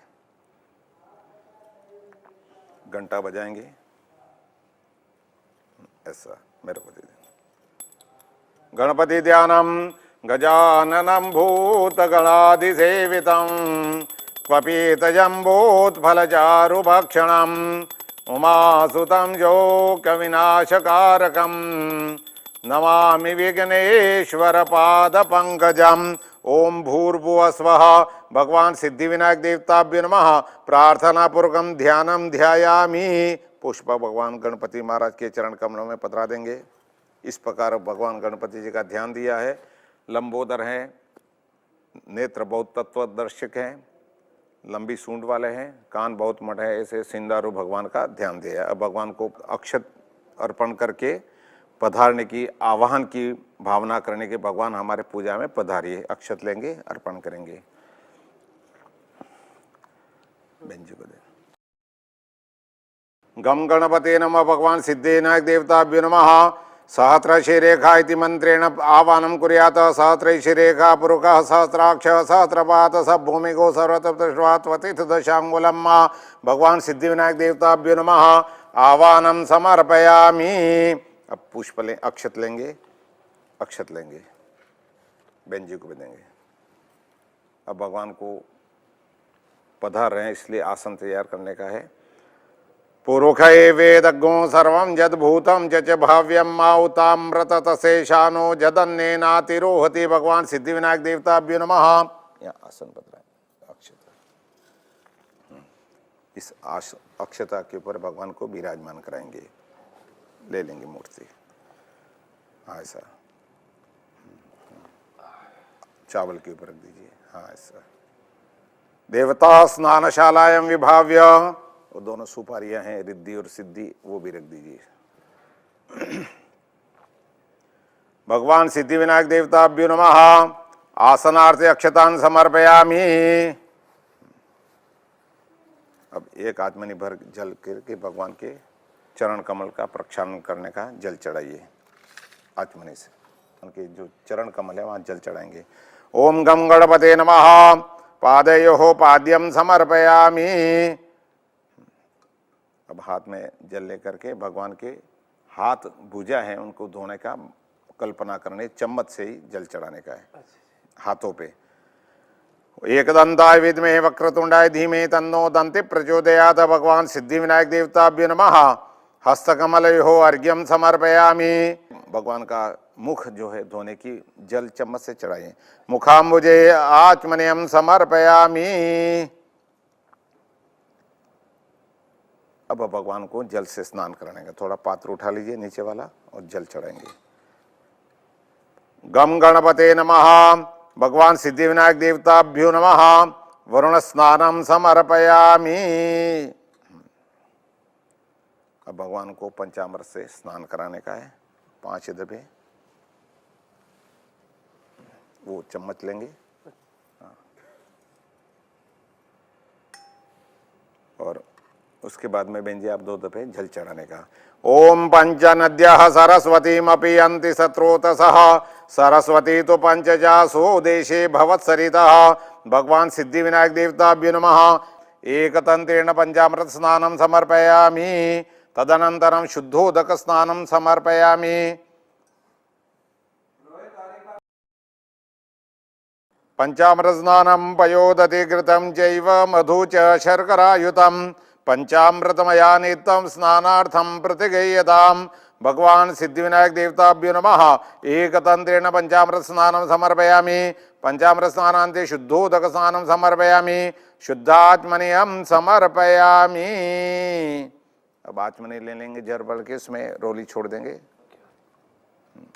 घंटा बजाएंगे, ऐसा मेरे को दे दें। गणपति ध्यानम गजाननं भूतगणाधिसेवितं क्वपीतजम्बोत्फलचारुभक्षणम् उमासुतं जोगविनाशकारकं नमामि विघ्नेश्वर पादपङ्कजम्। ओम भूर्भुवः स्वः। भगवान सिद्धि विनायक देवताभ्यो नमः। प्रार्थना पूर्वकं ध्यानम ध्यायामि। पुष्प भगवान गणपति महाराज के चरण कमलों में पधरा देंगे। इस प्रकार भगवान गणपति जी का ध्यान दिया है। लंबोदर हैं, नेत्र बहुत तत्वदर्शक हैं, लंबी सूंड वाले हैं, कान बहुत मठ है, ऐसे सिंदारू भगवान का ध्यान दिया है। अब भगवान को अक्षत अर्पण करके पधारने की, आवाहन की भावना करने के, भगवान हमारे पूजा में पधारिए। अक्षत लेंगे, अर्पण करेंगे। बेंजू को दे। गम गणपते नमः। भगवान सिद्धिविनायक देवताभ्यो नमः। सहस्रशिरेखा इति मंत्रेण आवाहनं कुर्यात्। सहस्रशिरेखा पुरुषः सहस्राक्ष सहस्रपात सब भूमिको सर्वतपतिष्ठवात्वतीर्थ दशांगुलम। भगवान सिद्धिविनायक देवताभ्यो नमः। आवाहनं समर्पयामि। अब पुष्प लें, अक्षत लेंगे, अक्षत लेंगे, बेंजी को भी देंगे। अब भगवान को पधार रहे हैं, इसलिए आसन तैयार करने का है। पुरुषये वेदज्ञो सर्वं यद्भूतं च भाव्यं माउताम्रत तसेशानो जदन्नेनातिरोहति। भगवान सिद्धिविनायक देवताभ्यो नमः। यहाँ आसन पधराएं, अक्षत। इस अक्षता के ऊपर भगवान को विराजमान कराएंगे। ले लेंगे मूर्ति, हाँ ऐसा। चावल के ऊपर रख दीजिए, हाँ ऐसा। देवता स्नानशालायां विभाव्य, वो दोनों सुपारियां हैं, रिद्धि और सिद्धि, वो भी रख दीजिए। भगवान सिद्धिविनायक देवताभ्यो नमः। आसनार्थे अक्षतान् समर्पयामि। अब एक आत्मनि भर जल करके भगवान के चरण कमल का प्रक्षालन करने का जल चढ़ाइए। आत्मनि से उनके जो चरण कमल है वहां जल चढ़ाएंगे। ओम गम गणपते नमः। पादयोः पाद्यं समर्पयामि। अब हाथ में जल लेकर के भगवान के हाथ भुजा है, उनको धोने का कल्पना करने, चम्मच से ही जल चढ़ाने का है हाथों पे। एकदंताय विद्महे वक्रतुंडाय धीमहि तन्नो दन्ति प्रचोदयात्। भगवान सिद्धिविनायक देवताभ्यो नमः। हस्तकमलयोः अर्घ्यं समर्पयामि। भगवान का मुख जो है धोने की जल चम्मच से चढ़ाइए। मुखाम्बुजे आचमनीयं समर्पयामि। अब भगवान को जल से स्नान कराने का, थोड़ा पात्र उठा लीजिए नीचे वाला और जल चढ़ाएंगे। गम गणपते नमः। भगवान सिद्धिविनायक देवताभ्यो नमः। वरुण स्नानम समर्पयामि। अब भगवान को पंचामृत से स्नान कराने का है। 5 दबे वो चम्मच लेंगे और उसके बाद में बेंजी आप 2 दफे जल चढ़ाने का। ओम पंच नद्यः सरस्वतीमपि यन्ति सत्रोतसः। सरस्वती तो पंचजासो देशे भवत्सरितः। भगवान सिद्धिविनायक देवताभ्यो नमः। एकतंत्रेण पंचामृत स्नानं समर्पयामि। तदनन्तरं शुद्धोदक स्नानं समर्पयामि। पंचामृत स्नानं पयोदधि घृतं चैव मधु च शर्करायुतं। पंचामृतमया नित्यं स्नानार्थं प्रतिगृह्यताम्। भगवान सिद्धिविनायक देवताभ्यो नमः। एकतंत्रेण पंचामृत स्नानं समर्पयामि। पंचामृत स्नानान्ते शुद्धोदक स्नानं समर्पयामि। शुद्धात्मनियम समर्पयामि। अब आचमनी ले लेंगे जर भर के, उसमें रोली छोड़ देंगे,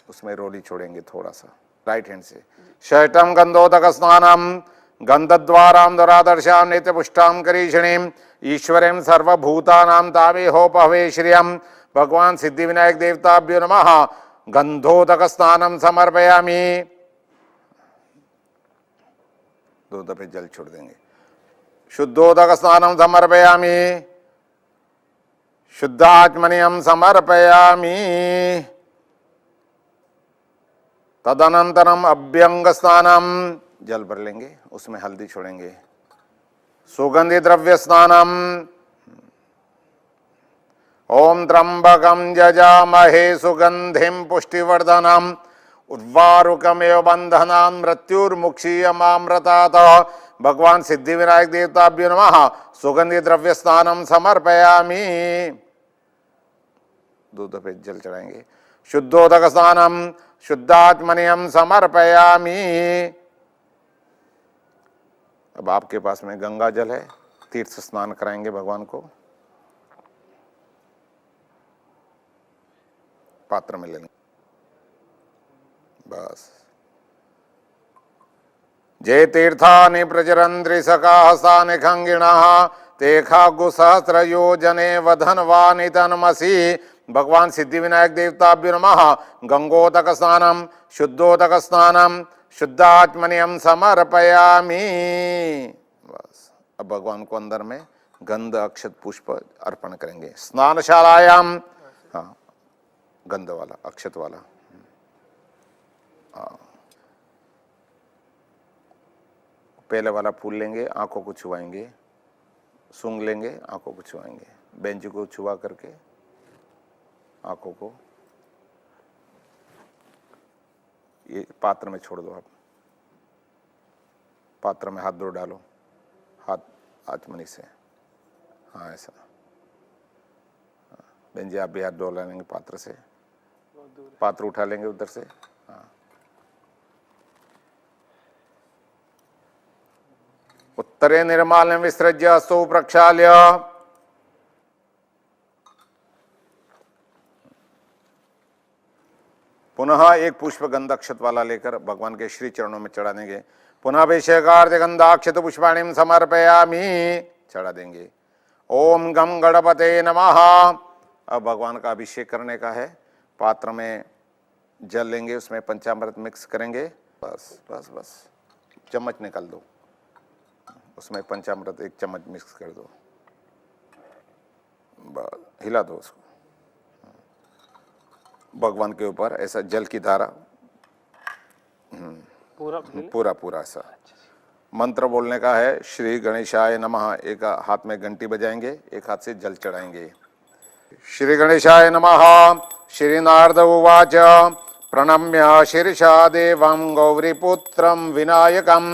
उसमें रोली छोड़ेंगे थोड़ा सा राइट हैंड से। षष्ठम गंधोदक स्नानम गंधद्वारां दुरादर्शां नित्य पुष्टां करीषणीं ईश्वरीं सर्वभूतानां तामेहोपहवे श्रियं। भगवान सिद्धिविनायक देवताभ्यो नमः। गंधोदक स्नानं समर्पयामि। दो दफे जल छोड़ देंगे। शुद्धोदक स्नानं समर्पयामि। शुद्धात्मनियम समर्पयामि। तदनंतरम अभ्यंग स्नानम, जल भर लेंगे, उसमें हल्दी छोड़ेंगे। सुगंधि द्रव्य स्नानम। ओम त्र्यंबकम जजामहे सुगंधिम पुष्टिवर्धनम उर्वारुकमेव बंधनान् मृत्युर्मुक्षीयमामृतात्। भगवान सिद्धिविनायक देवताभ्यो नमः। सुगंधि द्रव्य स्नानम समर्पयामि। दो दफे जल चढ़ाएंगे। शुद्धोदक स्नानम शुद्धात्मनियम समर्पयामि। अब आपके पास में गंगा जल है, तीर्थ स्नान कराएंगे भगवान को। पात्र में ले लेंगे बस। जे तीर्थानि प्रचरन्ति सकाहसानि खंगिणः ते खागुसहस्र योजने वधनवानि तन्मसि। भगवान सिद्धिविनायक देवताभ्यो नमः। गंगोदक स्नानम शुद्धोदक स्नानम शुद्धात्मनियम समर्पयामि। बस अब भगवान को अंदर में गंध अक्षत पुष्प अर्पण करेंगे। स्नानशालायाम, हाँ गंध वाला अक्षत वाला, पहले वाला फूल लेंगे, आंखों को छुआएंगे, सूंघ लेंगे, आंखों को छुआएंगे, बेंच को छुआ करके आंखों को ये पात्र में छोड़ दो। आप पात्र में हाथ दो डालो, हाथ आचमनी से, हाँ ऐसा। बेंजी आप भी हाथ डोला लेंगे पात्र से, पात्र उठा लेंगे उधर से, हाँ। उत्तरे निर्माल्य विसृज्य अस्तु प्रक्षाल्य। पुनः एक पुष्प गंधाक्षत वाला लेकर भगवान के श्री चरणों में चढ़ा देंगे। पुनः अभिषेकार्थ गंधाक्षत पुष्पाणिम समर्पयामि, चढ़ा देंगे। ओम गम गणपते नमः। अब भगवान का अभिषेक करने का है। पात्र में जल लेंगे, उसमें पंचामृत मिक्स करेंगे। बस बस बस, चम्मच निकाल दो, उसमें पंचामृत एक चम्मच मिक्स कर दो, बस हिला दो उसको। भगवान के ऊपर ऐसा जल की धारा पूरा पूरा ऐसा। मंत्र बोलने का है, श्री गणेशाय नमः। एक हाथ में घंटी बजाएंगे, एक हाथ से जल चढ़ाएंगे। श्री गणेशाय नमः। श्री नारद उवाच प्रणम्य शीर्षा देवं गौरीपुत्रं विनायकं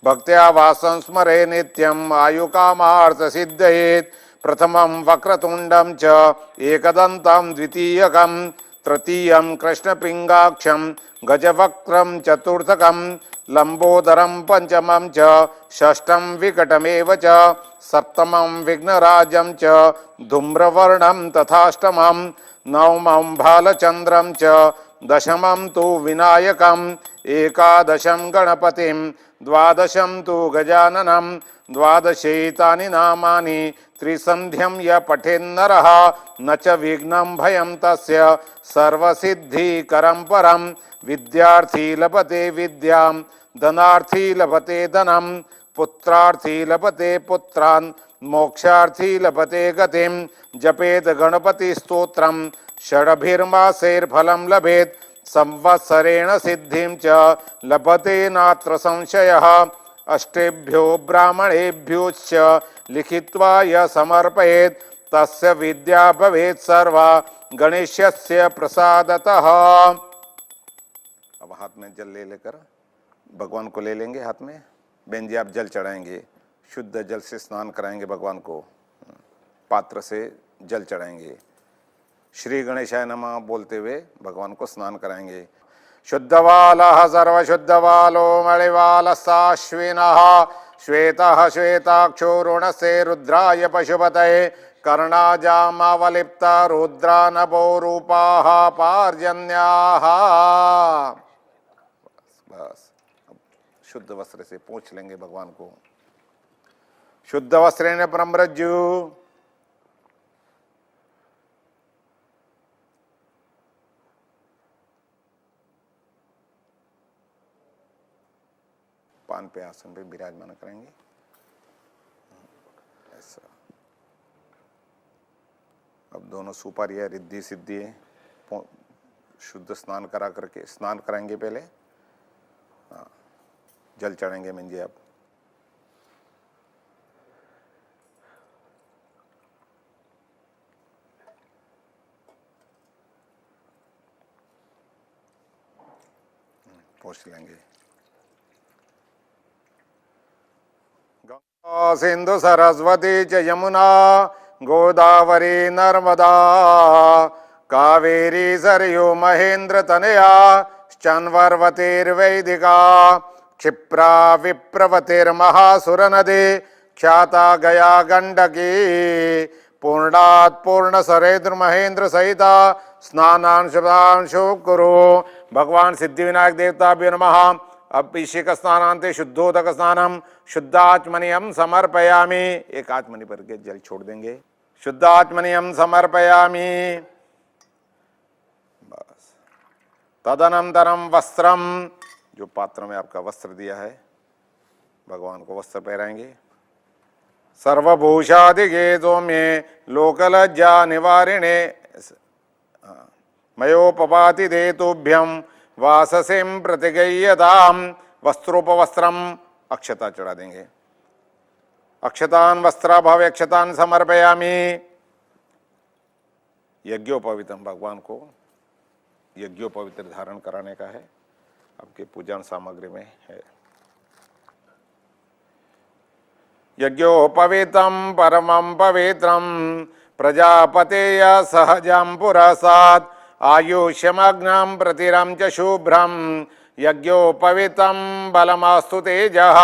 भक्त्या वासं स्मरे नित्यं आयुकामार्थ सिद्धये। प्रथमं वक्रतुंडं च एकदन्तं द्वितीयकं तृतीयं कृष्णपिंगाक्षं गजवक्त्रं चतुर्थकं लंबोदरं पंचमं च षष्ठं विकटमेव च सप्तमं विघ्नराजं च धूम्रवर्णं तथाष्टमं नवमं भालचंद्रं च दशमं तु विनायकं एकादशं गणपतिं द्वादशं तु गजाननं द्वादशैतानि नामानि त्रिसन्ध्यं य पठेन्नरः न च विघ्नं भयं तस्य सर्वसिद्धिकरं परं। विद्यार्थी लभते विद्यां धनार्थी लभते धनं पुत्रार्थी लभते पुत्रान् मोक्षार्थी लभते गतिं। जपेत गणपति स्तोत्रं षडभिर्मासैर्फलं लभेत संवत्सरेण सिद्धिं च लभते नात्र संशयः। अष्टेभ्यो ब्राह्मणेभ्योश्च लिखित्वा य समर्पयेत् तस्य विद्या भवेत् सर्वा गणेशस्य प्रसादतः। अब हाथ में जल ले लेकर भगवान को ले लेंगे हाथ में। बेंजी आप जल चढ़ाएंगे, शुद्ध जल से स्नान कराएंगे भगवान को। पात्र से जल चढ़ाएंगे। श्री गणेशाय नमः बोलते हुए भगवान को स्नान कराएंगे। शुद्धवालः सर्वशुद्धवालो मणिवालस्साश्विनः श्वेतः श्वेताक्षो ऋणसे रुद्राय पशुपतये कर्णाजामावलिप्ता रुद्रा नभो रूपाः पार्जन्याः। बस अब शुद्ध वस्त्र से पोंछ लेंगे भगवान को। शुद्ध वस्त्रेण परमृज्यु। पान पे आसन पे विराजमान करेंगे। ऐसा अब दोनों सुपारी है, रिद्धि सिद्धि है, शुद्ध स्नान करा करके स्नान कराएंगे पहले। हाँ, जल चढ़ेंगे मंजे। अब पोंछ लेंगे। गंगा सिंधु सरस्वती च यमुना गोदावरी नर्मदा कावेरी सरयू महेंद्र तनया चन्वर्वतीर्वैदिका क्षिप्रा विप्रवतीर्महासुर नदी ख्याता गया गंडकी पूर्णात् पूर्ण सरेद्र महेंद्र सहिता स्नानांशु कुरु। भगवान सिद्धि विनायक देवताभ्यो नमः। अभिषेक स्नानांते शुद्धोदक स्नानम शुद्धाचमनियम समर्पयामि। एक आचमनी पर के जल छोड़ देंगे। शुद्धाचमनियम समर्पयामि। बस तदनंतरम वस्त्रम, जो पात्र में आपका वस्त्र दिया है भगवान को वस्त्र पहराएंगे। सर्वभूषादिगे सौम्ये लोकलज्जा निवारिणे मयोपपाति देतुभ्यम वाससिम प्रतिगय्यताम। वस्त्रोपवस्त्रम, अक्षता चढ़ा देंगे। अक्षतान वस्त्रा भव अक्षतान समर्पयामि। यज्ञोपवीतम, भगवान को यज्ञोपवित्र धारण कराने का है, आपके पूजन सामग्री में है। यज्ञोपवीतम परमं पवित्रम प्रजापतेय सहजं पुरसात् आयुष्यमग्नं प्रतिरं च शुभ्रम यज्ञोपवीतम बलमास्तु तेजः।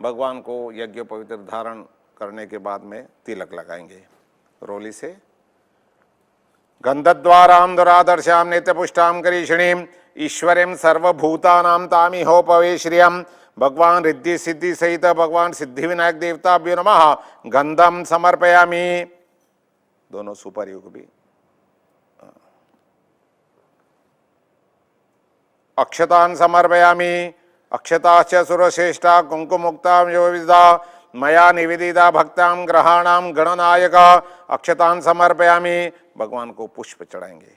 भगवान को यज्ञोपवित्र धारण करने के बाद में तिलक लगाएंगे रोली से। गंधद्वारां दुरादर्शां नित्यपुष्टां करीषिणीं ईश्वरीं सर्वभूतानां तामिहोपवे श्रियं। भगवान रिद्धि सिद्धि सहित भगवान सिद्धि विनायक देवताभ्यो नमः। गंधम समर्पयामि। दोनों सुपारियों को भी। अक्षतान समर्पयामि। अक्षताश्च सुरश्रेष्ठा कुंकुमुक्ता योविदा मया निवेदिता भक्तां ग्रहाणां गणनायक। अक्षतान समर्पयामि। भगवान को पुष्प चढ़ाएंगे।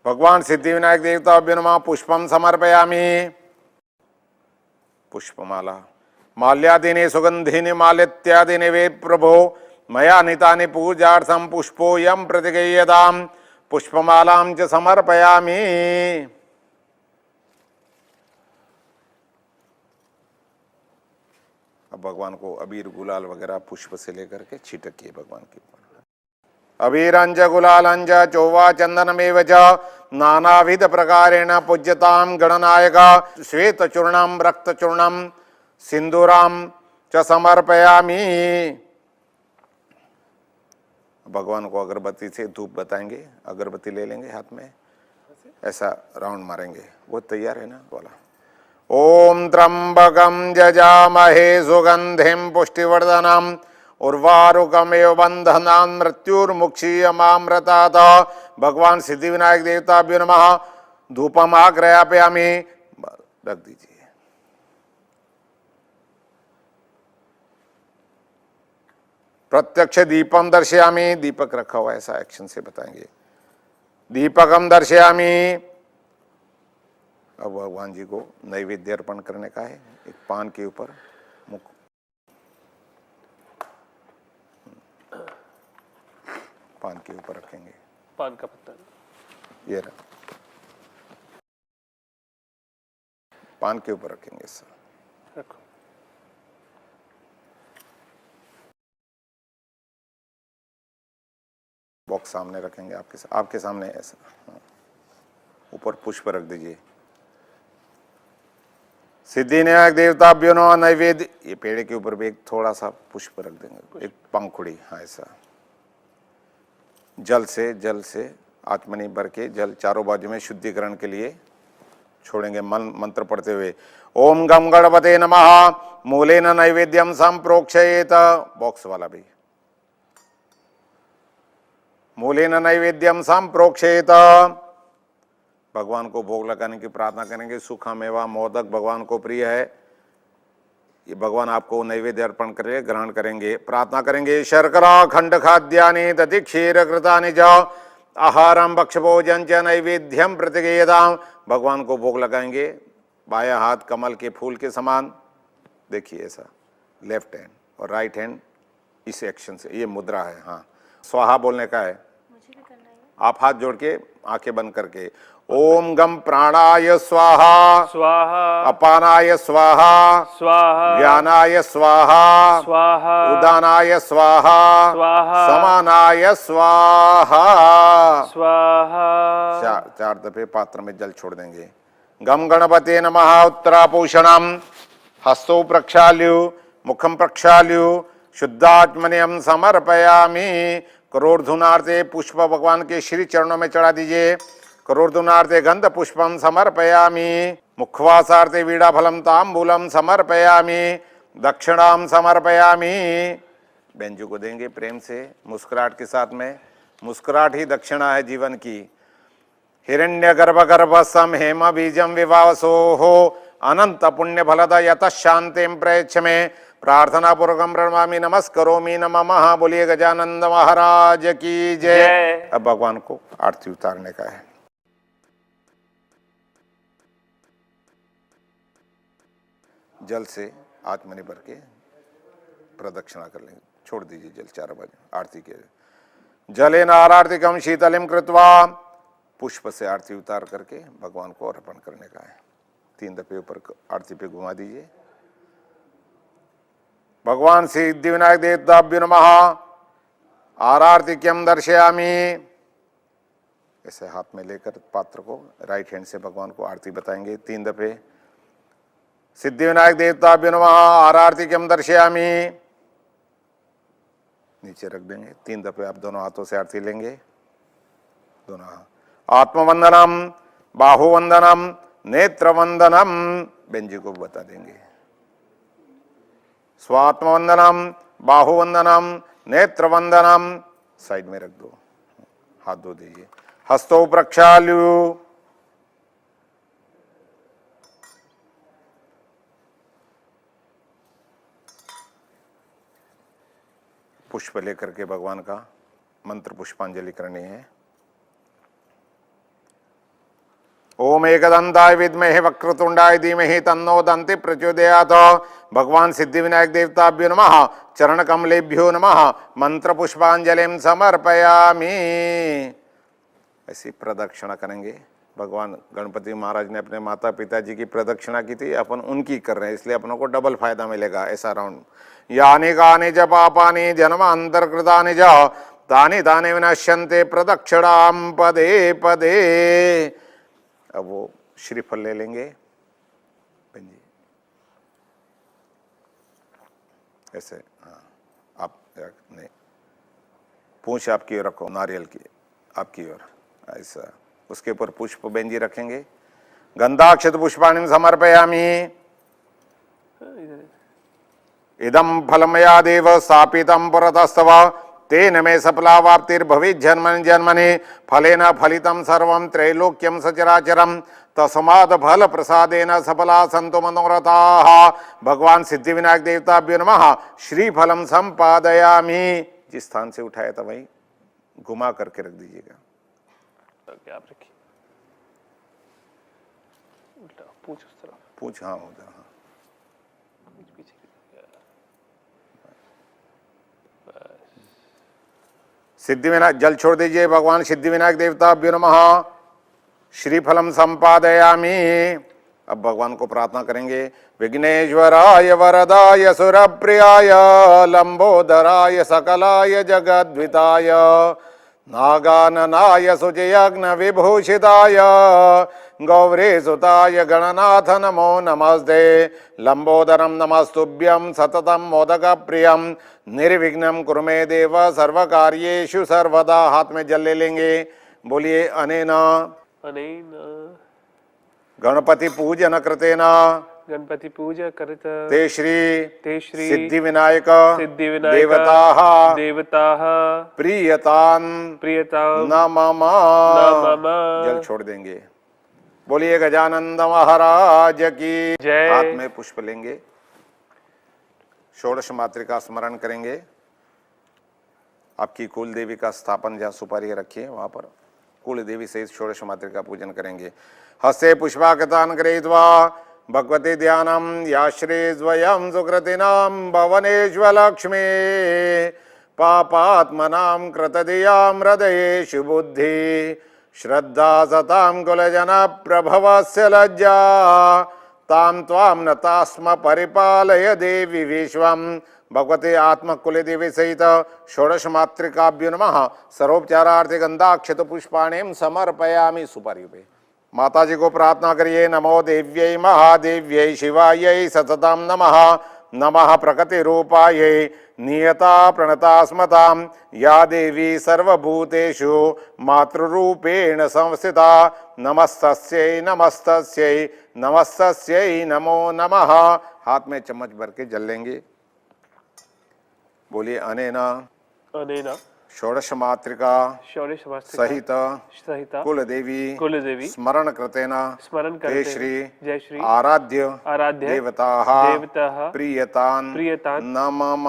भगवान सिद्धि विनायक देवताभ्यो नमः। पुष्पम समर्पयामि। पुष्पमाला माल्यादीनि सुगंधिनि मालित्यादीनि वे प्रभो मया नितानि पूजार्थं पुष्पोऽयं प्रतिगय्यताम्। पुष्पमालां च समर्पयामि। अब भगवान को अबीर गुलाल वगैरह पुष्प से लेकर के छिटकिए भगवान के ऊपर। अबीरंज गुलालंज चौवा चंदनमेव च नानाविध प्रकारेण पूज्यतां गणनायक। श्वेत चूर्णम रक्त चूर्णम सिंदूराम च समर्पयामि। भगवान को अगरबत्ती से धूप बताएंगे। अगरबत्ती ले लेंगे हाथ में, ऐसा राउंड मारेंगे। वो तैयार है ना? बोला ओम त्र्यंबकं जजामहे सुगंधिं पुष्टिवर्धनम् उर्वारुकमेव बंधनान् मृत्युर्मुक्षीयमामृतात्। भगवान सिद्धि विनायक देवताभ्यो नमः। धूपम आग्रयापयामि। रख दीजिए। प्रत्यक्ष दीपम दर्शयामि। दीपक रखा हुआ ऐसा एक्शन से बताएंगे। दीपकम दर्शयामि। अब भगवान जी को नैवेद्य अर्पण करने का है। एक पान के ऊपर मुख, पान के ऊपर रखेंगे। पान का पत्ता ये रहा, पान के ऊपर रखेंगे सर। रखो। बॉक्स सामने रखेंगे आपके सामने ऐसा, हाँ। ऊपर पुष्प रख दीजिए। सिद्धिविनायक देवताभ्यो नमः नैवेद्य, ये पेड़ के ऊपर भी एक थोड़ा सा पुष्प रख देंगे, एक पंखुड़ी, हाँ ऐसा। जल से आत्मनि भर के जल चारों बाजू में शुद्धिकरण के लिए छोड़ेंगे, मंत्र पढ़ते हुए। ओम गम गणपते नमः मूलेन नैवेद्यम संप्रोक्षयेत, बॉक्स वाला भी। मूलेन नैवेद्यम संप्रोक्षयेत, भगवान को भोग लगाने की प्रार्थना करेंगे। सूखा मेवा मोदक भगवान को प्रिय है, ये भगवान आपको नैवेद्य अर्पण करके ग्रहण करेंगे। प्रार्थना करेंगे। शर्करा खंड खाद्यानि दधि क्षीर कृतानि च आहारम भक्षभोजन च नैवेद्यम प्रतिगेयताम, भगवान को भोग लगाएंगे। बायां हाथ कमल के फूल के समान, देखिए ऐसा, लेफ्ट हैंड और राइट हैंड इस एक्शन से, ये मुद्रा है। हाँ, स्वाहा बोलने का है, मुझे भी करना है। आप हाथ जोड़ के आंखें बंद करके ओम गम प्राणाय स्वाहा स्वाहा अपानाय स्वाहा स्वाहा ज्ञानाय स्वाहा स्वाहा उदानाय स्वाहा स्वाहा समानाय स्वाहा। स्वाहा। चार दफे पात्र में जल छोड़ देंगे। गम गणपते नमः उत्तराभूषणम हस्तौ प्रक्षाल्यु मुखम प्रक्षाल्यु शुद्धात्मनियम समर्पयामि। करोर्धुनार्थे पुष्प भगवान के श्री चरणों में चढ़ा दीजिए। करोर्धुनार्थे गंध पुष्पम समर्पयामि। मुखवासार्थे वीड़ा फलम तांबूलम समर्पयामि। दक्षिणाम समर्पयामि। बेंजू को देंगे प्रेम से, मुस्कुराहट के साथ में। मुस्कुराहट ही दक्षिणा है जीवन की। हिरण्य गर्भ गर्भ सम हेम बीजम विवावसो हो अनंत पुण्य फलद यत शांतिम प्रयच्छ में। प्रार्थना पूर्वकम प्रणमामि नमस्करोमि नमः। बोलिए गजानंद महाराज की जय। अब भगवान को आरती उतारने का है। जल से आत्मनि भर के प्रदक्षिणा कर लेंगे, छोड़ दीजिए जल चारों बाजू आरती के। जलेन आरार्तिकम शीतलिम कृत्वा, पुष्प से आरती उतार करके भगवान को अर्पण करने का है। 3 दफे ऊपर आरती पे घुमा दीजिए। भगवान सिद्धिविनायक देवताभ्यो नमः आरार्तिक्यम दर्शयामि। ऐसे हाथ में लेकर पात्र को राइट हैंड से भगवान को आरती बताएंगे 3 दफे। सिद्धिविनायक देवताभ्यो नमः आरार्तिक्यम दर्शयामि, नीचे रख देंगे। 3 दफे आप दोनों हाथों से आरती लेंगे, दोनों हाथ। आत्मवंदनम बाहुवंदनम नेत्रवंदनम, बेंजी को बता देंगे। स्वात्मवंदनम बाहुवंदनम नेत्रवंदनम, साइड में रख दो, हाथ धो दीजिए। हस्तौ प्रक्षाल्यु, पुष्प लेकर के भगवान का मंत्र पुष्पांजलि करनी है। ओम एकदंताय विद्महे वक्रतुंडाय धीमहि तन्नो दन्ति प्रचोदयात्। भगवान सिद्धिविनायक देवताभ्यो नमः चरण कमलेभ्यो नमः मंत्र पुष्पांजलिं समर्पयामि। ऐसी प्रदक्षिणा करेंगे। भगवान गणपति महाराज ने अपने माता पिताजी की प्रदक्षिणा की थी, अपन उनकी कर रहे हैं, इसलिए अपनों को डबल फायदा मिलेगा। ऐसा राउंड। यानि कानि च पापानि जन्मान्तरकृतानि च तानि तानि विनश्यन्ते प्रदक्षिणां पदे पदे। अब वो श्रीफल ले लेंगे ऐसे, हाँ आप नहीं, पूंछ आपकी ओर रखो, नारियल की आपकी ओर, ऐसा। उसके ऊपर पुष्प बेंजी रखेंगे। गंधाक्षत पुष्पाणि समर्पयामि। इदं फलमया देव स्थापितं पुरतस्तव तेन मे सफलावाप्तिर्भवेत् जन्मनि जन्मनि। फलेन फलितं सर्वं त्रैलोक्यं सचराचरं तस्मात् फल प्रसादेन सफला सन्तु मनोरथाः। भगवान सिद्धिविनायक देवताभ्यो नमः श्रीफलम संपादयामि। जिस स्थान से उठाया था वहीं घुमा करके रख दीजिएगा। आप रखिए, उल्टा पूछ उस तरफ, पूछ हाँ उधर, हाँ पीछे। सिद्धिविनायक जल छोड़ दीजिए। भगवान सिद्धिविनायक देवताभ्यो नमः श्रीफलम संपादयामि। अब भगवान को प्रार्थना करेंगे। विघ्नेश्वराय वरदाय सुरप्रियाय लंबोदराय सकलाय जगद्विताय नागाननाय शुचियज्ञ विभूषिताय गौरी सुताय गणनाथ नमो नमस्ते लंबोदरम नमस्तुभ्यं सततम मोदक प्रियम निर्विघ्नं कुरु मे देव सर्वकार्येषु सर्वदा। हाथ में जल ले लेंगे। बोलिए अनेन अनेन गणपति पूजन कृतेन गणपति पूजा करत ते श्री सिद्धि विनायक सिद्धि विनायक देवताः देवताः प्रियतान प्रियतां न मम। मम। जल छोड़ देंगे। बोलिए गजानंद महाराज की जय। हाथ में पुष्प लेंगे। षोडश मातृका स्मरण करेंगे। आपकी कुल देवी का स्थापन जहाँ सुपारी रखिए वहां पर कुल देवी सहित षोडश मातृका पूजन करेंगे। हस्ते पुष्पाकृतान गृहीत्वा भगवती ध्यानम याश्रीज्वयं सुकृतिनां भवनेष्वलक्ष्मी पापात्मनां कृतधियां हृदयेषु बुद्धि श्रद्धा सतां कुलजन प्रभवस्य लज्जा तां त्वां नतास्म परिपालय देवी विश्वं। भगवते आत्मकुले देवी सहित षोडश मातृकाभ्यो नमः। सर्वोपचारार्थे गंधाक्षत पुष्पाणिं समर्पयामि। सुपारी पे माता जी को प्रार्थना करिए। नमो देव्यै महादेव्यै शिवायै सततं नमः। नमः प्रकृति रूपायै नियता प्रणता स्मतां या देवी सर्वभूतेषु मातृरूपेण संस्थिता। नमस्तस्यै नमस्तस्यै नमस्तस्यै नमो नमः। हाथ में चम्मच भर के जल लेंगे। बोलिए अनेन अनेन षोडश मातृका षोडश मातृका सहित सहित कुल देवी स्मरण कृतेन स्मरण ते करते श्री जय श्री आराध्य देवताः प्रियतान न मम।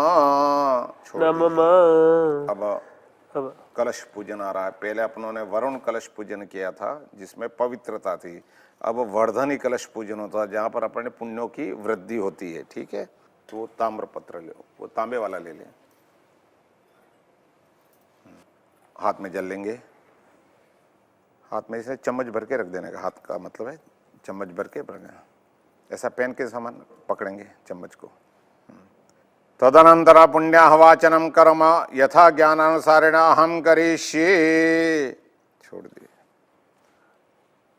छोड़ न दीजिए। मम। अब कलश पूजन आ रहा है। पहले अपनों ने वरुण कलश पूजन किया था जिसमें पवित्रता थी। अब वर्धनी कलश पूजन होता है जहाँ पर अपने पुण्यों की वृद्धि होती है। ठीक है, तो वो ताम्र पत्र ले, वो तांबे वाला ले लें। हाथ में जल लेंगे। हाथ में इसे चम्मच भर के रख देने का। हाथ का मतलब है चम्मच भर के ऐसा पेन के समान पकड़ेंगे चम्मच को। तदनंतर पुण्याहवाचनम कर्म यथा ज्ञानानुसारेण अहम करिष्ये। छोड़ दिए,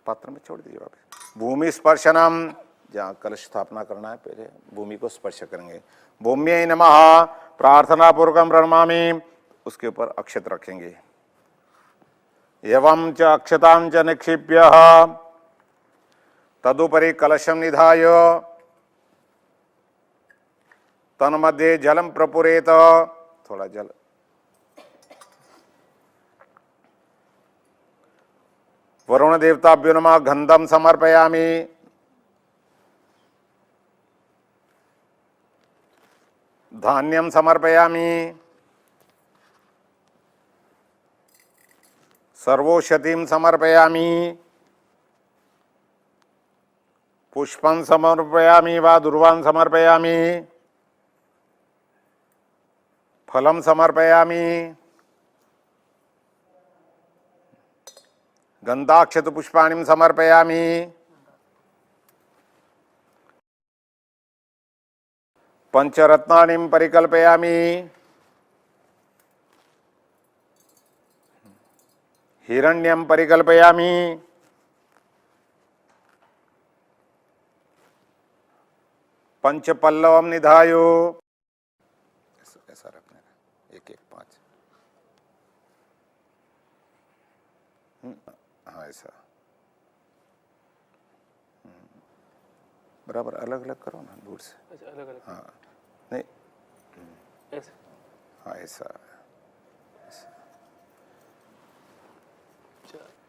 पात्र में छोड़ दीजिए वापस। भूमि स्पर्शनम, जहाँ कलश स्थापना करना है पहले भूमि को स्पर्श करेंगे। भूम्यै नमः प्रार्थना पूर्वकम प्रणमामि। उसके ऊपर अक्षत रखेंगे। एवं च अक्षतां च निक्षिप्य तदुपरि कलशं निधाय तन्मध्ये जलं प्रपुरेत। थोड़ा जल। वरुण देवताभ्यो नमः गंधं समर्पयामि। धान्यं समर्पयामि। सर्वौषधिं समर्पयामि। पुष्पं समर्पयामि वा दुर्वां समर्पयामि। फलं समर्पयामि। गंधाक्षत पुष्पाणिं समर्पयामि। पंचरत्नानिं परिकल्पयामि। हिरण्यं परिकल्पयामि। पंचपल्लवं निधायो। ऐसा रखना है, एक एक 5। हाँ ऐसा बराबर अलग अलग करो ना दूर से। अच्छा अलग अलग। हाँ नहीं ऐसे। हाँ ऐसा।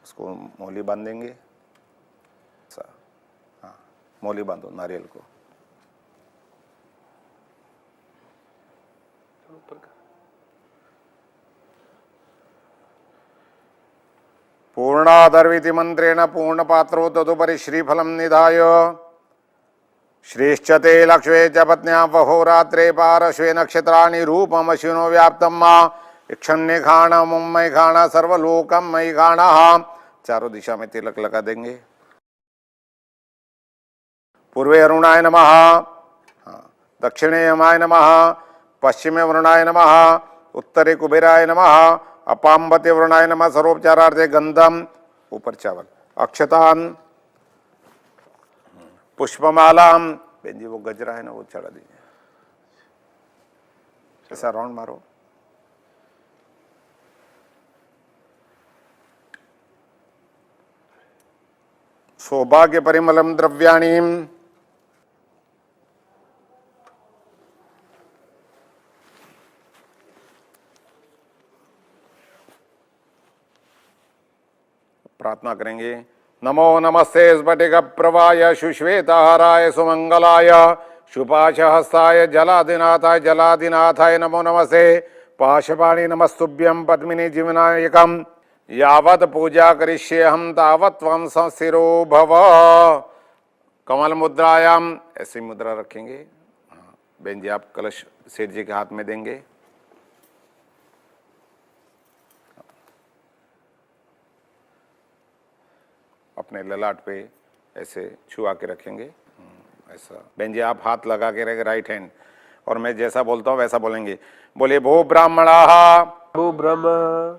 उसको मौली बांधेंगे। ऐसा हाँ मौली बांधो नारियल को। पूर्णादर्विति मंत्रेण पूर्ण पात्रो तदुपरि श्रीफलं निधाय श्रेष्ठते लक्ष्वे च पत्न्या वहोरात्रे पार्श्वे नक्षत्राणि रूपमश्विनो व्याप्तं मा इक्षण्य खाण मुम्मय खाण सर्वलोकम मयि खाण। चारों दिशा में तिलक लगा देंगे। पूर्वे अरुणाय नमः। हाँ दक्षिणे यमाय नमः। पश्चिमे वरुणाय नमः। उत्तरे कुबेराय नमः। अपाम्बते वरुणाय नमः सर्वोपचारार्थे गंधम, ऊपर चावल, अक्षतान, पुष्पमालाम, बहन जी वो गजरा है ना वो चढ़ा दीजिए, ऐसा राउंड मारो। सौभाग्य परिमलम द्रव्याणीम, प्रार्थना करेंगे। नमो नमस्ते स्फटिक प्रवाय सुश्वेताहाराय सुमंगलाय शुपाशहस्ताय जलादिनाथाय जलादिनाथाय नमो नमस्ते। पाशपाणि नमस्तुभ्यं पद्मिनी जीवनायकम, यावत् पूजा करिष्येहम तावत् त्वं संस्थिरो भव। कमल मुद्रायाम, ऐसी मुद्रा रखेंगे। बहन जी आप कलश सेठ जी के हाथ में देंगे। अपने ललाट पे ऐसे छुआ के रखेंगे, ऐसा। बहन जी आप हाथ लगा के रखेंगे राइट हैंड, और मैं जैसा बोलता हूँ वैसा बोलेंगे। बोले भो ब्राह्मणाः भो ब्रह्म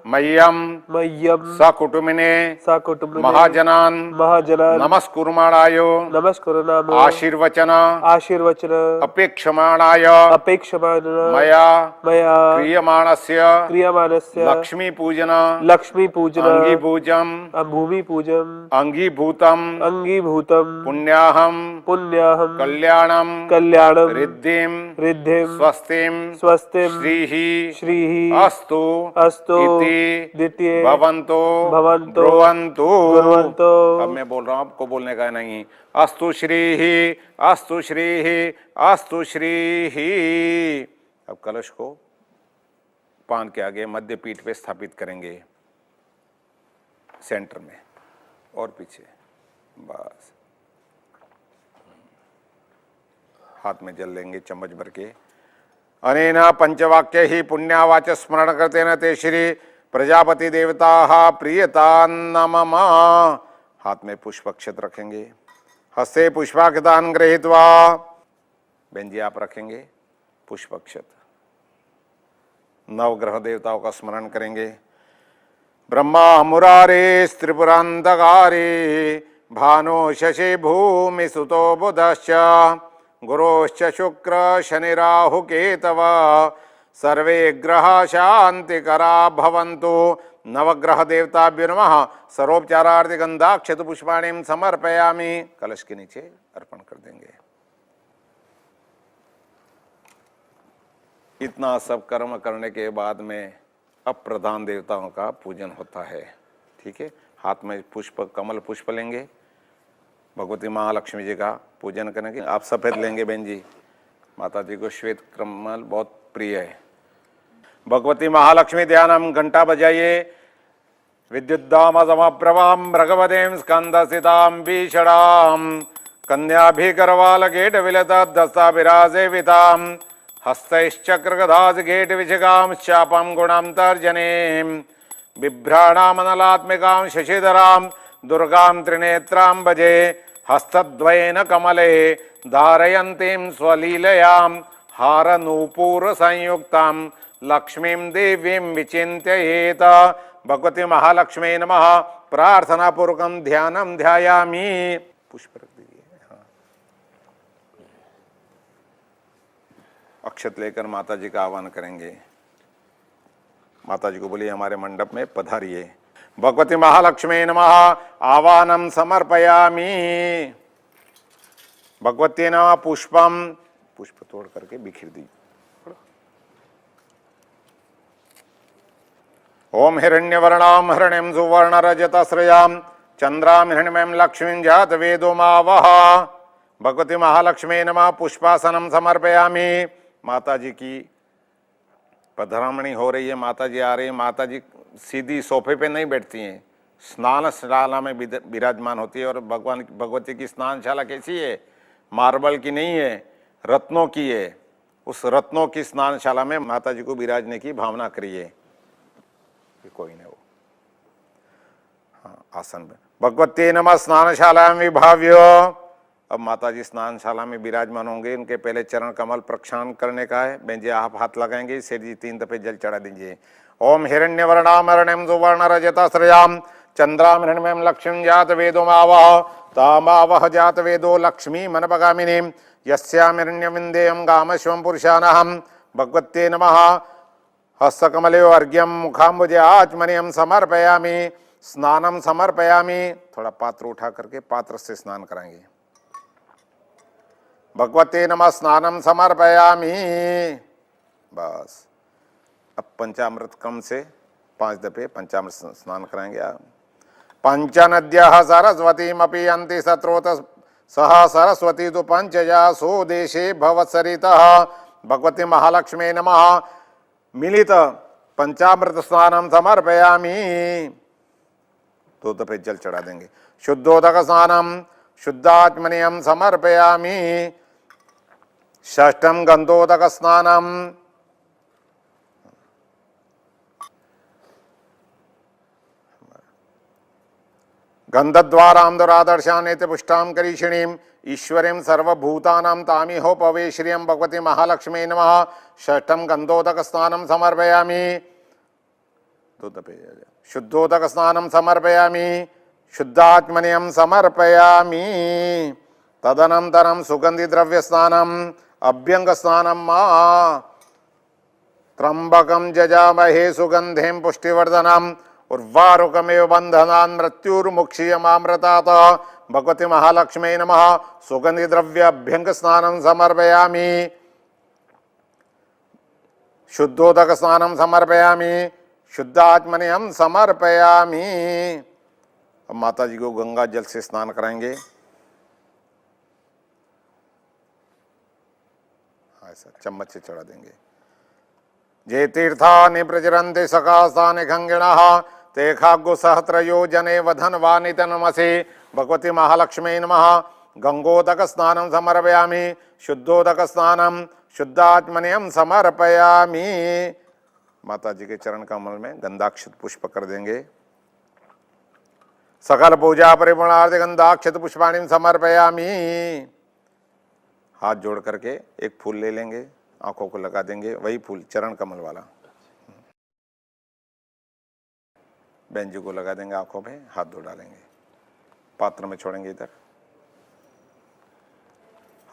मह्यम मह्यम सकुटुम्बिने सकुटुम्बिने महाजनान् महाजनान् नमस्कुर्माणाय नमस्कुर्नाम आशीर्वचन आशीर्वचन अपेक्षमाणाय अपेक्षमाण मया मया क्रियमाणस्य क्रियमाणस्य लक्ष्मी पूजन लक्ष्मी पूजन अंगीभूजम भूमि पूजन अंगीभूतम अंगीभूतम पुण्याहम पुण्याहम कल्याणम कल्याणम रिद्धिम रिद्धिम स्वस्तिम स्वस्तिम श्रीः श्रीः अस्तु अस्तु इति द्वितीय भवन्तु भवन्तु ब्रुवन्तु। ब्रुवन्तु। अब मैं बोल रहा हूँ, आपको बोलने का नहीं। अस्तु श्रीः अस्तु श्रीः अस्तु श्रीः। अब कलश को पान के आगे मध्य पीठ पे स्थापित करेंगे, सेंटर में और पीछे, बस। हाथ में जल लेंगे चम्मच भर के। अनेन पंचवाक्य ही पुण्यावाच स्मरण करते न ते श्री प्रजापति देवता प्रियता नमः। हाथ में पुष्पक्षत रखेंगे, हस्ते पुष्पाक्षतान गृहीत्वा, बहन जी आप रखेंगे पुष्पक्षत। नवग्रह देवताओं का स्मरण करेंगे। ब्रह्मा मुरारे त्रिपुरांधकारे भानो शशि भूमि सुतो बुधश्च गुरोश्च शुक्र शनि राहु केतव सर्वे ग्रह शांतिकरा भवन्तु। नवग्रह देवताभ्यो नमः। सर्वोपचारार्थ गंधाक्षत पुष्पाणिम समर्पयामि। कलश के नीचे अर्पण कर देंगे। इतना सब कर्म करने के बाद में अब प्रधान देवताओं का पूजन होता है। ठीक है, हाथ में पुष्प कमल पुष्प लेंगे, भगवती महालक्ष्मी जी का पूजन करेंगे। आप सफेद लेंगे बहन जी, माता जी को श्वेत कमल बहुत प्रिय है। भगवती महालक्ष्मी ध्यानम, घंटा बजाइए। विद्युद्दाम समप्रभाम भगवतीं स्कंदसितां भीषणां कन्याभिकरवाल गेट विलत दस्ताभिरासेवितां हस्तैश्चक्र गदास गेट विशिखां शापं गुणां तर्जनीं बिभ्राणामनलात्मिकां शशिधरां दुर्गां त्रिनेत्रां भजे। हस्तद्वयेन कमले धारयन्तीं स्वलीलयां हारनूपुर संयुक्तां लक्ष्मीं देवीं विचिन्तयेत। भगवती महालक्ष्मी नमः। प्रार्थना पूर्वकं ध्यानं ध्यायामि। पुष्प रख दीजिए। हाँ। अक्षत लेकर माता जी का आह्वान करेंगे। माता जी को बोलिए हमारे मंडप में पधारिए। भगवती महालक्ष्मी नमः। आवाहनम समर्पयामि। भगवती नमः। पुष्पम, पुष्प तोड़ करके बिखर दी। ओम हिरण्यवर्णाम हिरण्यं सुवर्ण रजतश्रयाम चंद्राम हिरण्यमयं लक्ष्मीं जात वेदो मावह। भगवती महालक्ष्मी नमः। पुष्पासनम समर्पयामि। माता जी की पधरामणी हो रही है, माता जी आ रही है। माता जी सीधी सोफे पे नहीं बैठती हैं, स्नानशाला में विराजमान होती है। और भगवान भगवती की स्नानशाला कैसी है? मार्बल की नहीं है, रत्नों की है। उस रत्नों की स्नानशाला में माता जी को विराजने की भावना करिए। कोई नहीं, वो हाँ आसन में। भगवती नमः। स्नानशाला में विभाव्यो। अब माता जी स्नानशाला में विराजमान होंगे, उनके पहले चरण कमल प्रक्षालन करने का है। बहन जी आप हाथ लगाएंगे, सेठ जी 3 दफे जल चढ़ा दीजिए। ओम हिरण्यवर्णामरणिं सुवर्णरजतस्रजां चंद्रां हिरण्यं लक्ष्मीं जातवेदोमावह तामावह जातवेदो लक्ष्मीमनपगामिनीं यस्यां हिरण्यविन्देयं गामश्वं पुरुषानहं भगवत्यै नमः। हस्तकमले अर्घ्यम मुखाम्बुजे आचमनीयम समर्पयामि स्नानम समर्पयामि। थोड़ा पात्र उठा करके पात्र से स्नान कराएंगे। भगवते नमः स्नानम समर्पयामि। बस अब पंचामृत क्रम से 5 दफे पंचामृत स्नान कराएंगे आप। पंचनद्यः सरस्वतीमपि यन्ति सत्रोत सह सरस्वती तो पंचजासो देशे भवत्सरितः। भगवती महालक्ष्मी नमः। मिलित पंचामृत स्नानम समर्पयामि। 2 दफे जल चढ़ा देंगे। शुद्धोदक स्नानम शुद्धात्मनियम समर्पयामि। षष्ठम गंधोदक स्नानम गंधद्वारां दुरादर्शानेति पुष्टां करीषिणीं ईश्वरीं सर्वभूतानां तामिहोपवे श्रियं भगवती महालक्ष्मी नमः। षष्ठम गंधोदक स्नानं समर्पयामि। 2 दफे शुद्धोदक स्नानं समर्पयामि। शुद्धात्मनियं समर्पयामि। तदनन्तरं सुगंधि द्रव्य स्नानम् अभ्यंग स्नानं मा त्र्यंबकं जजामहे सुगंधिं पुष्टिवर्धनम् उर्वारुकमेव बंधनान् मृत्युर्मुक्षीयमामृतात्। भगवती महालक्ष्मी नमः। सुगंधि द्रव्य अभ्यंग स्नानं समर्पयामि। शुद्धोदक स्नानं समर्पयामि। शुद्धात्मनियम समर्पयामि। अब माता जी को गंगा जल से स्नान कराएंगे। ऐसा चम्मच से चढ़ा देंगे। जे तीर्थानि प्रचरन्ति सकाशानि खंगिणः ते खाग्गु सहस्रयोजने वधन्वानि तन्मसि। भगवती महालक्ष्मी नमः। गंगोदक स्नानं समर्पयामि। शुद्धोदक स्नानं शुद्धात्मनियम समर्पयामि। माता जी के चरण कमल में गंधाक्षत पुष्प कर देंगे। सकल पूजा परिपूर्णार्थ गंधाक्षत पुष्पाणि समर्पयामि। हाथ जोड़ करके एक फूल ले लेंगे, आंखों को लगा देंगे, वही फूल चरण कमल वाला बहन जी को लगा देंगे आंखों पे, हाथ धो डालेंगे, पात्र में छोड़ेंगे इधर।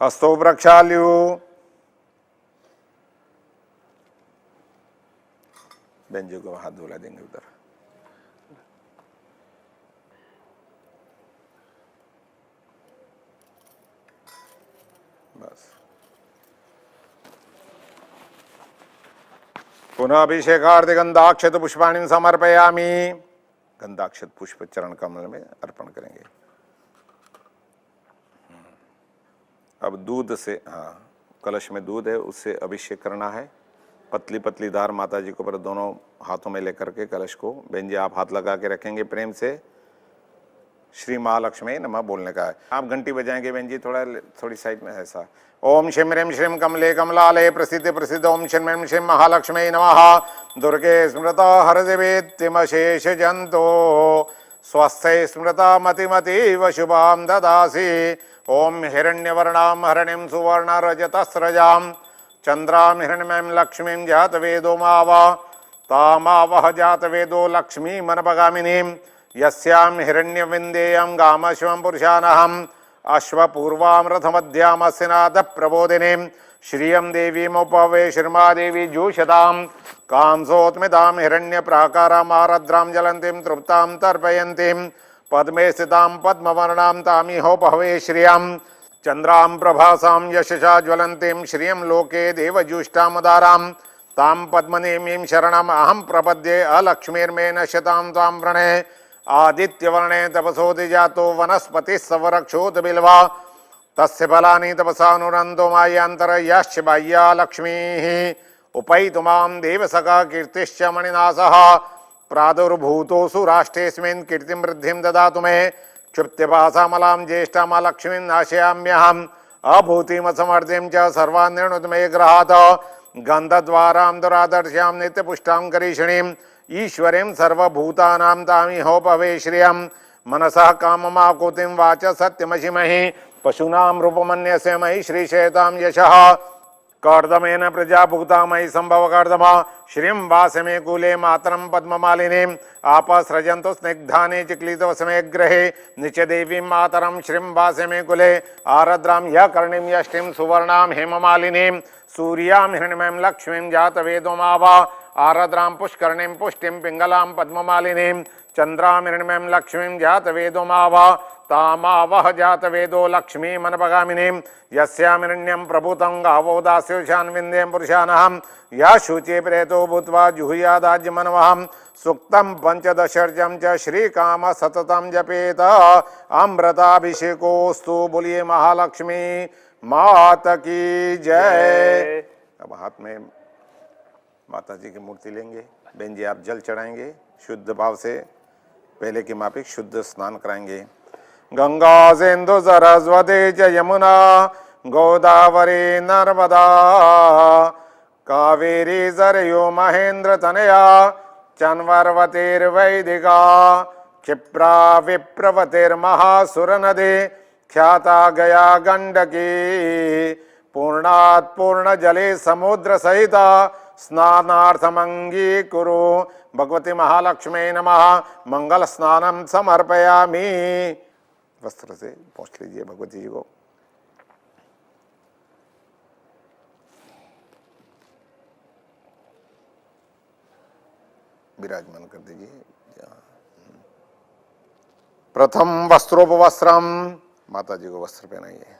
हस्तो प्रक्षाल्यु। बहन जी को हाथ धुला देंगे उधर। बस पुनः अभिषेकार्थ गंधाक्षत पुष्पाणि समर्पयामि। गंधाक्षत पुष्प चरण कमल में अर्पण करेंगे। अब दूध से, हाँ कलश में दूध है उससे अभिषेक करना है। पतली पतली धार माता जी को पर दोनों हाथों में लेकर के कलश को बहन जी आप हाथ लगा के रखेंगे प्रेम से। श्री महालक्ष्मी नमः बोलने का है। आप घंटी बजाएंगे बहन जी, थोड़ी साइड में ऐसा। ओम शिम ह्रीं श्रीं कमले कमलालय प्रसिद्ध प्रसिद्ध ओम शिम ह्रीं श्रीं महालक्ष्मी नमः। दुर्गे स्मृता हरदिवेत्तिमशेष जंतो स्वस्थै स्मृता मतिमतीव शुभां ददासि। ओम हिरण्यवर्णां हरणिं सुवर्ण रजतस्रजां चंद्रां हिरण्यं लक्ष्मीं जातवेदोमावह तामावह जातवेदो लक्ष्मी मनपगामिनीं यस्यां हिरण्यविन्देयं गामश्वं पुरुषानहम् अश्वपूर्वामृतमध्यामस्नाद प्रबोधिनीं श्रियं देवीमुपवे श्रीमादेवी जुषतां कांसोत्मितां हिरण्यप्राकारामारद्रां ज्वलन्तीं तृप्तां तर्पयन्तीं पद्मे स्थितां पद्मवर्णां तामिहोपवे श्रियं चंद्रां प्रभासां यशसा ज्वलन्तीं श्रियं लोके देवजुष्टामुदारां तां पद्मनेमीं शरणम् अहं प्रपद्ये अलक्ष्मीर्मे नश्यतां तां वृणे आदित्यवर्णे तपसोदि जातो वनस्पति सवरक्षोत बिल्वा तस्य फलानि तपसानुरन्तो मायान्तरयाश्च बाह्या लक्ष्मीः उपैतु मां देवसखा कीर्तिश्च मणिनासः प्रादुर्भूतोऽसु राष्ट्रेऽस्मिन् कीर्तिं वृद्धिं ददातु मे क्षुप्त्यपासामलां ज्येष्ठां लक्ष्मीं नाशयाम्यहम् अभूतिमसमर्थिं च सर्वान् निर्णुत मे गृहात् गन्धद्वारां दुरादर्श्यां नित्यपुष्टां करीषिणीं ईश्वरीं सर्वभूतानां तामिहोपवे श्रियं मनसः काममाकुतिं वाच सत्यमशिमहि पशूनां रूपमन्यस्य मयि श्रीशेतां यशः कर्दमेन प्रजा भुक्ता मयि संभव कर्दम श्रीं वासमे कूले मातरं पद्ममालिनीं आपसृजन्तु स्निग्धानि चिक्लितो समय ग्रहे नित्यदेवीं मातरं श्रीं वासमे कुले आरद्रां य कर्णीं यष्टिं सुवर्णां हेममालिनीं सूर्यां हिरण्मयीं लक्ष्मीं जातवेदोमावा आरद्रां पुष्करणीं पुष्टिं पिङ्गलां पद्ममालिनीं चन्द्रां हिरण्मयीं लक्ष्मीं जातवेदोमावा तामावह जातवेदो लक्ष्मीमनपगामिनीं यस्यामिरण्यं प्रभूतं गावो दास्योशान् विन्द्यं पुरुषानहं या शुचे प्रेतो भूत्वा जुहुयादाज्यमनवहं सूक्तं पंचदशर्जं च श्रीकाम सततं जपेत अमृताभिषेकोस्तु बोलिए महालक्ष्मी मात की जय। अब हाथ में माता जी की मूर्ति लेंगे। बहन जी आप जल चढ़ाएंगे शुद्ध भाव से, पहले की माफिक शुद्ध स्नान कराएंगे। गंगा सिंधु सरस्वती च यमुना गोदावरी नर्मदा कावेरी सरयू महेंद्र तनया चन्वर्वतीर्वैदिका क्षिप्रा विप्रवतीर्महासुर नदी ख्याता गया गंडकी पूर्णात् पूर्ण जले समुद्र सहिता स्नानार्थमंगीकुरु भगवती महालक्ष्मी नमः। मंगल स्नानम समर्पयामि। वस्त्र से पोंछ लीजिए भगवती जी को। विराजमान कर दीजिए। प्रथम वस्त्रोपवस्त्रम, माता जी को वस्त्र पहनाइए।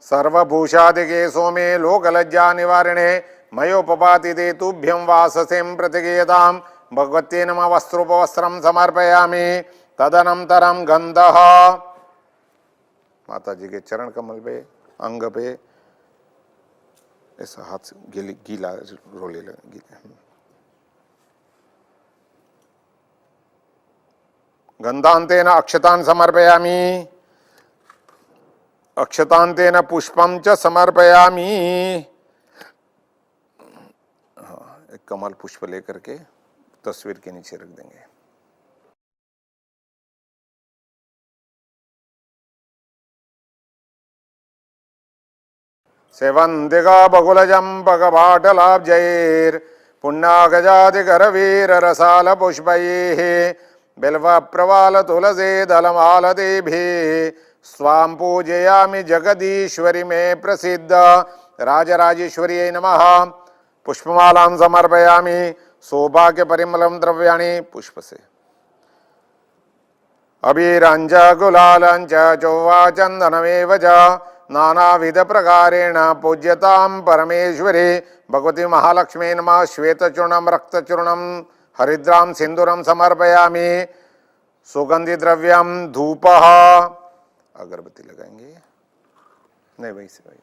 सर्वभूषादिकेशो में लोकलज्जा निवारिणे मयोपपाति ते तुभ्यं वाससें प्रतिगीयतां भगवत्यै नमः। वस्त्रोपवस्त्रं समर्पयामि। तदनंतरम गंधः, माता जी के चरण कमल पे अंग पे ऐसा हाथ से गीला रोले गीला। गंधांतेन अक्षतान् समर्पयामि। अक्षतांतेन पुष्पं च समर्पयामि। एक कमल पुष्प लेकर के तस्वीर के नीचे रख देंगे। सेवंतिका बकुलजम्पकपाटलाब्जैर् पुण्यगजादिकरवीर रसाल पुष्पैः बिल्व प्रवाल तुलसी दलमालतीभिः स्वां पूजयामि जगदीश्वरी में प्रसिद्ध राजराजेश्वर्यै नमः। पुष्पमालां समर्पयामि। सौभाग्य परिमलम द्रव्याणि, पुष्प से अबीरंच गुलालंच चौवा चंदनमेव च नानाविध प्रकारेण पूज्यतां परमेश्वरी भगवती महालक्ष्मी नमः। श्वेतचूर्णं रक्तचूर्णं हरिद्रां सिंदूरं समर्पयामि। सुगंधि द्रव्यम धूपः, अगरबत्ती लगाएंगे। नहीं वही से वही।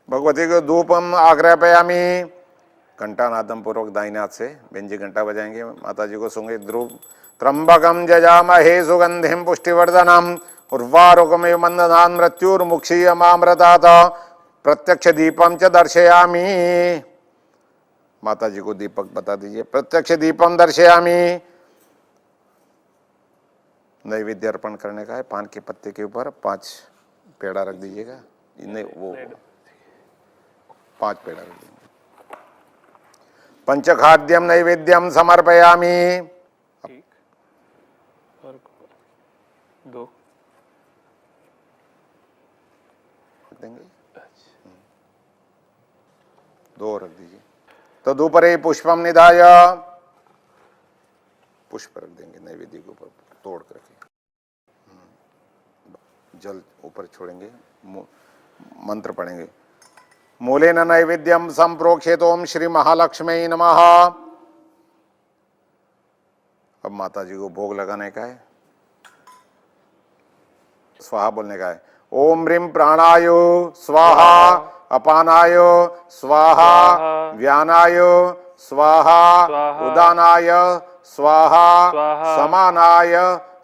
भगवती को धूपम आग्रहपयामि। घंटा नादम पूर्वक दाहिने हाथ से बेंजी घंटा बजाएंगे। माता जी को सुंगे ध्रुव त्र्यंबकम जजामहे सुगंधिम पुष्टिवर्धनम उर्वारुकमेव मंदनान् मृत्युर्मुक्षीयमामृतात् प्रत्यक्ष दीपम च दर्शयामि। माता जी को दीपक बता दीजिए। प्रत्यक्ष दीपम दर्शयामि। नैवेद्य अर्पण करने का है। पान के पत्ते के ऊपर 5 पेड़ा रख दीजिएगा। नहीं वो 5 पेड़ा रख दीजिए। पंचखाद्यम नैवेद्यम समर्पयामि। 1 और 2 देंगे। 2 रख दीजिए। तदुपरि पुष्पम निधाय, पुष्प रख देंगे नैवेद्य के ऊपर तोड़ करके। जल ऊपर छोड़ेंगे। मंत्र पढ़ेंगे। मूलेन नैवेद्यम संप्रोक्षेत ओम श्री महालक्ष्मी नमः। अब माता जी को भोग लगाने का है। स्वाहा बोलने का है। ओम ह्रीं प्राणायो स्वाहा, अपानायो स्वाहा, व्यानायो स्वाहा, उदानाय स्वाहा, समानाय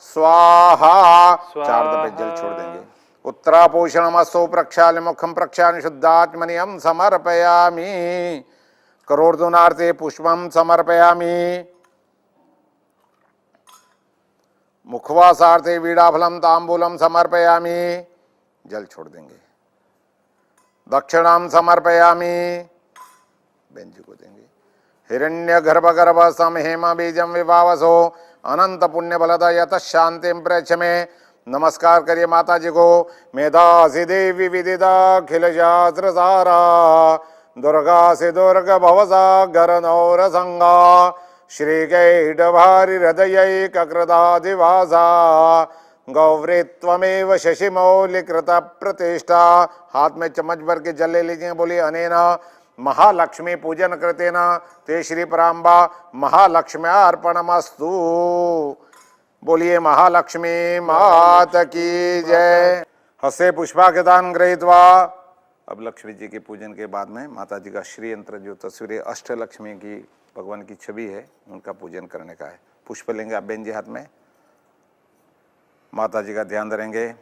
स्वाहा। 4 दफे जल छोड़ देंगे। उत्तरापोषणमस्तु प्रक्षाल्य मुखम प्रक्षाल्य शुद्धात्मनियम समर्पयामि। करोर्धुनार्थे पुष्पम समर्पयामि। मुखवासार्थे वीड़ाफलम तांबूलम समर्पयामि, जल छोड़ देंगे। दक्षिणाम समर्पयामि, बहन जी को देंगे। हिरण्य गर्भ सम हेम बीजम विभावसो अनंत पुण्य बलदा यत शांति प्रेक्ष में। नमस्कार करिए माता जी को। मेधासी देवी विदिता खिल शास्त्र सारा, दुर्गा से दुर्ग भवसागर नौर संगा, श्री कैट भारी हृदय ककृतादिवासा, गौरीत्वमेव शशिमौलि कृत प्रतिष्ठा। हाथ में चम्मच भर के जल ले लीजिए। बोलिए अनेना महालक्ष्मी पूजन करते न ते श्री पराम्बा महालक्ष्म्यार्पणमस्तु। बोलिए महालक्ष्मी मात की जय। हसे पुष्पाकृतान गृहीत्वा। अब लक्ष्मी जी के पूजन के बाद में माता जी का श्री यंत्र जो तस्वीरें अष्टलक्ष्मी की भगवान की छवि है उनका पूजन करने का है। पुष्प लेंगे आप बहन जी हाथ में। माता जी का ध्यान धरेंगे।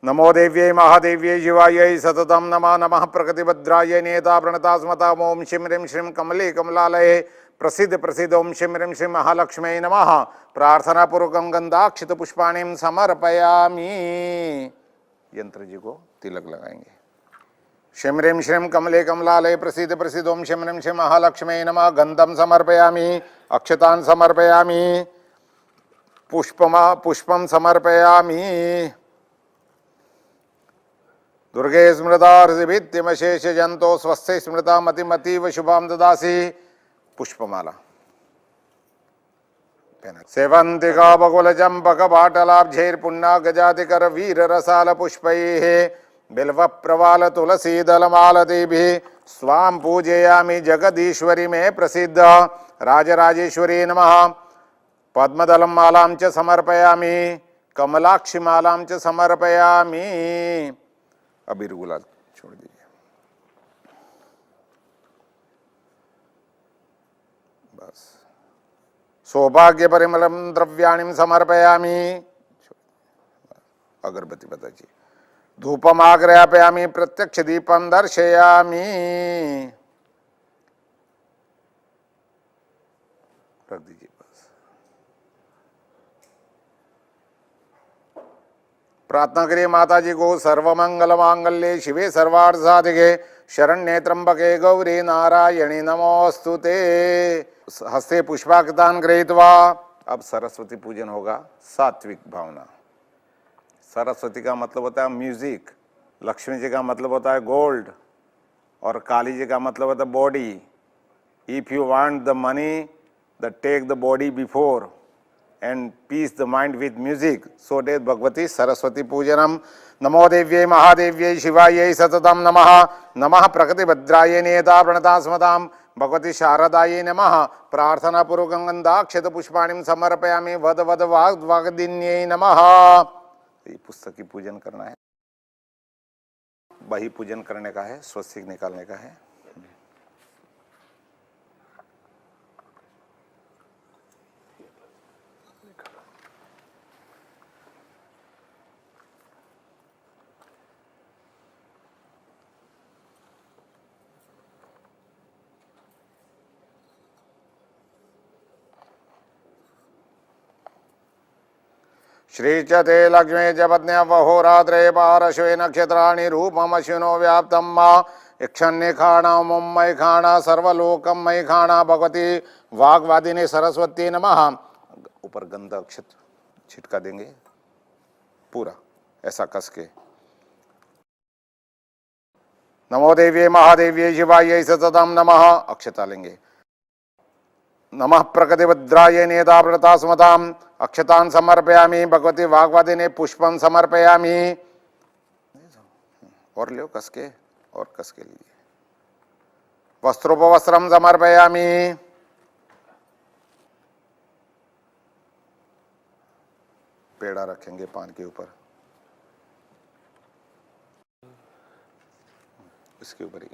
नमो देव्यै महादेव्यै शिवायै सततम नमः नमः प्रकृतिभद्रायै नेता प्रणता स्मता ओम शिम ह्रीं श्रीं कमले कमलालये प्रसिद्ध प्रसिद्ध ओम शिम ह्रीं श्रीं महालक्ष्म्यै नमः। प्रार्थना पूर्वकं गंधाक्षित पुष्पाणिं समर्पयामि। यंत्र जी को तिलक लगाएंगे। शिम ह्रीं श्रीं कमले कमलालये प्रसिद्ध प्रसिद्ध ओम शिम ह्रीं श्रीं महालक्ष्म्यै नमः। गंधम समर्पयामि, अक्षतान् समर्पयामि, पुष्पम समर्पयामि। दुर्गे स्मृता हृदिभित्तिमशेष जंतो स्वस्थे स्मृता मतिमतीव शुभाम ददासी। पुष्पमाला सेवंतिका बकुल चंपक बाटलाब्जैर पुण्य गजातिकर वीर रसाल पुष्पैः बिल्व प्रवाल तुलसी दलमालतीभिः स्वाम पूजयामि जगदीश्वरी में प्रसिद्ध राजराजेश्वरी नमः। पद्मदलम मालां च समर्पयामि, कमलाक्षी मालां च समर्पयामि। अबीर गुलाल छोड़ दीजिए बस। सौभाग्य परिमलम द्रव्याणिम समर्पयामि। अगरबत्ती बताइए। धूपम आग्रयापयामि, प्रत्यक्ष दीपम दर्शयामि। रख दीजिए बस। प्रार्थना करिए माता जी को। सर्वमंगल मांगल्ये शिवे सर्वार्थ साधिके शरण्ये त्र्यंबके गौरी नारायणी नमोस्तुते। हस्ते पुष्पाकृतान गृहीत्वा। अब सरस्वती पूजन होगा। सात्विक भावना। सरस्वती का मतलब होता है म्यूजिक, लक्ष्मी जी का मतलब होता है गोल्ड, और काली जी का मतलब होता है body. If you want the money the take the body before and peace the mind with music. So did Bhagavati Saraswati Pujanam. Namo Devyai Mahadevyai Shivayai Satatam Namaha. Namaha Prakati Bhadraye Neta Pranata Smatam. Bhagavati Sharadaye Namaha. Prarthana Puruganganda Ksheta Pushpanim Samarpayami Vada Vada Vagdinyai Namaha. ये पुस्तक की पूजन करना है। बही पूजन करने का है, स्वस्तिक निकालने का है। श्री च ते लक्ष्मी च पत्न्या वहोरात्रे पारश्वे नक्षत्राणि रूपमश्विनो व्याप्तं मा यक्षन्निखाणा मुम्मय खाणा सर्वलोकम मय खाणा। भगवती वाग्वादिनी सरस्वती नमः। ऊपर गंध अक्षत छिटका देंगे पूरा ऐसा कस के। नमो देव्ये महादेव्ये शिवायै सततम नमः। अक्षता लेंगे। नमः प्रकृतिभद्राय नेता प्रता स्मताम। अक्षतान समर्पयामि। भगवती वाग्वादिने पुष्पम समर्पयामि। और लो कस के, और कस के लीजिए। वस्त्रोपवस्त्रम समर्पयामि। पेड़ा रखेंगे पान के ऊपर, इसके ऊपर ही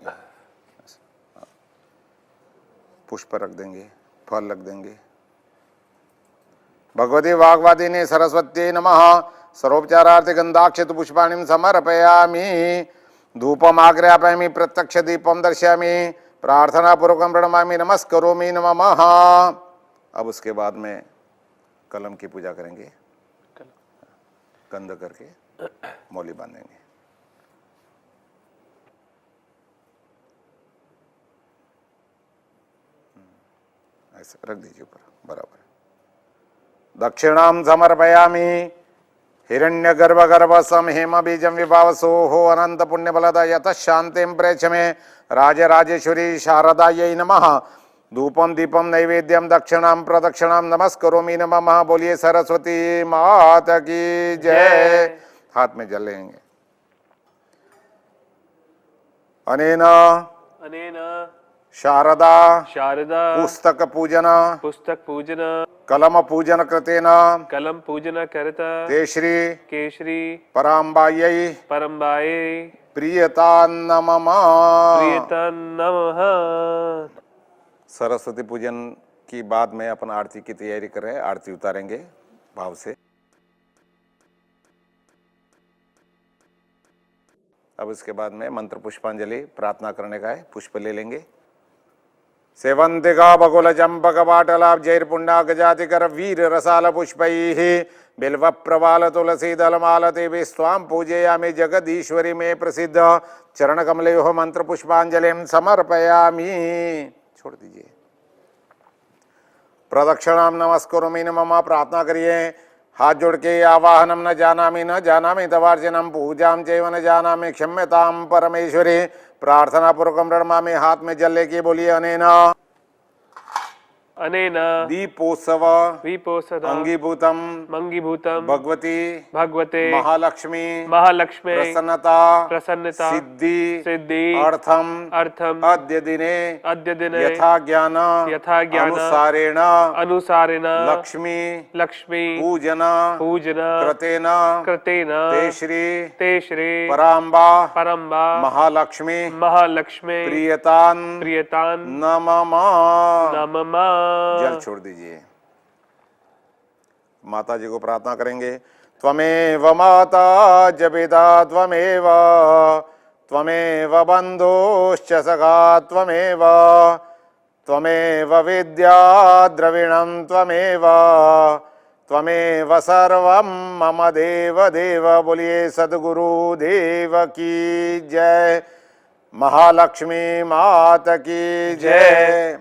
पुष्प रख देंगे, फल रख देंगे। भगवती वाग्वादिनी सरस्वती नमः। सर्वोपचारार्थ गंधाक्षत पुष्पाणिं समर्पयामि। धूपम आग्रयापयामि, प्रत्यक्ष दीपम दर्शयामि। प्रार्थना पूर्वकं प्रणमामि, नमस्करोमि नमः। अब उसके बाद में कलम की पूजा करेंगे। गंध करके मौली बांधेंगे। ऐसे रख दीजिए ऊपर, बराबर। दक्षिणाम समर्पयामि हिरण्यगर्भगर्भसं हेमबीजं विभावसोः अनंत पुण्यबलदा यतः शांतिं प्रेक्ष मे राजराजेश्वरी शारदायै नमः। धूपम दीपम नैवेद्यम दक्षिणाम प्रदक्षिणाम नमस्करोमि नमः। बोलिए सरस्वती माता की जय। हाथ में जल लेंगे। अनेना अनेन शारदा शारदा पुस्तक पूजन पुस्तक पूजन कलम पूजन कृतेन कलम पूजन करत ते श्री केशरी पराम्बायै परम्बाये प्रियता नमः। प्रियता नमः। सरस्वती पूजन की बाद में अपन आरती की तैयारी कर रहे हैं। आरती उतारेंगे भाव से। अब इसके बाद में मंत्र पुष्पांजलि प्रार्थना करने का है। पुष्प ले लेंगे। सेवंतिका बकुल चंपक वाटलाभ जैर पुंडाक जातिकर वीर रसाल पुष्पैः बिल्व प्रवाल तुलसी दलमालते विस्वाम पूजयामि जगदीश्वरी में प्रसिद्ध चरण कमलयोः मंत्र पुष्पांजलिं समर्पयामि। छोड़ दीजिए। प्रदक्षिणाम नमस्करोमि नमः। प्रार्थना करिए। हाथ जोड़ के आवाहनम न जानामि तवार्चनम पूजाम चैव न जानामि क्षम्यताम परमेश्वरी। प्रार्थना पूर्वकम रणमामि। हाथ में जल लेके बोलिए अनेना अनेन दीपोत्सव विपोसद अंगीभूतम मंगीभूतम भगवती भगवते महालक्ष्मी महालक्ष्मी प्रसन्नता प्रसन्नता सिद्धि सिद्धि अर्थम अर्थम अद्य दिने यथा ज्ञान अनुसारेण अनुसारेण लक्ष्मी लक्ष्मी पूजन पूजन कृतेन कृतेन ते श्री पराम्बा परम्बा महालक्ष्मी महालक्ष्मी प्रियतान प्रियतान नमः। नमः। जल छोड़ दीजिए। माता जी को प्रार्थना करेंगे। त्वमेव माता च पिता त्वमेव त्वमेव बन्धुश्च सखा त्वमेव त्वमेव विद्या द्रविणं त्वमेव त्वमेव सर्वं मम देव देव। बोलिए सद्गुरु देव की जय। महालक्ष्मी माता की जय।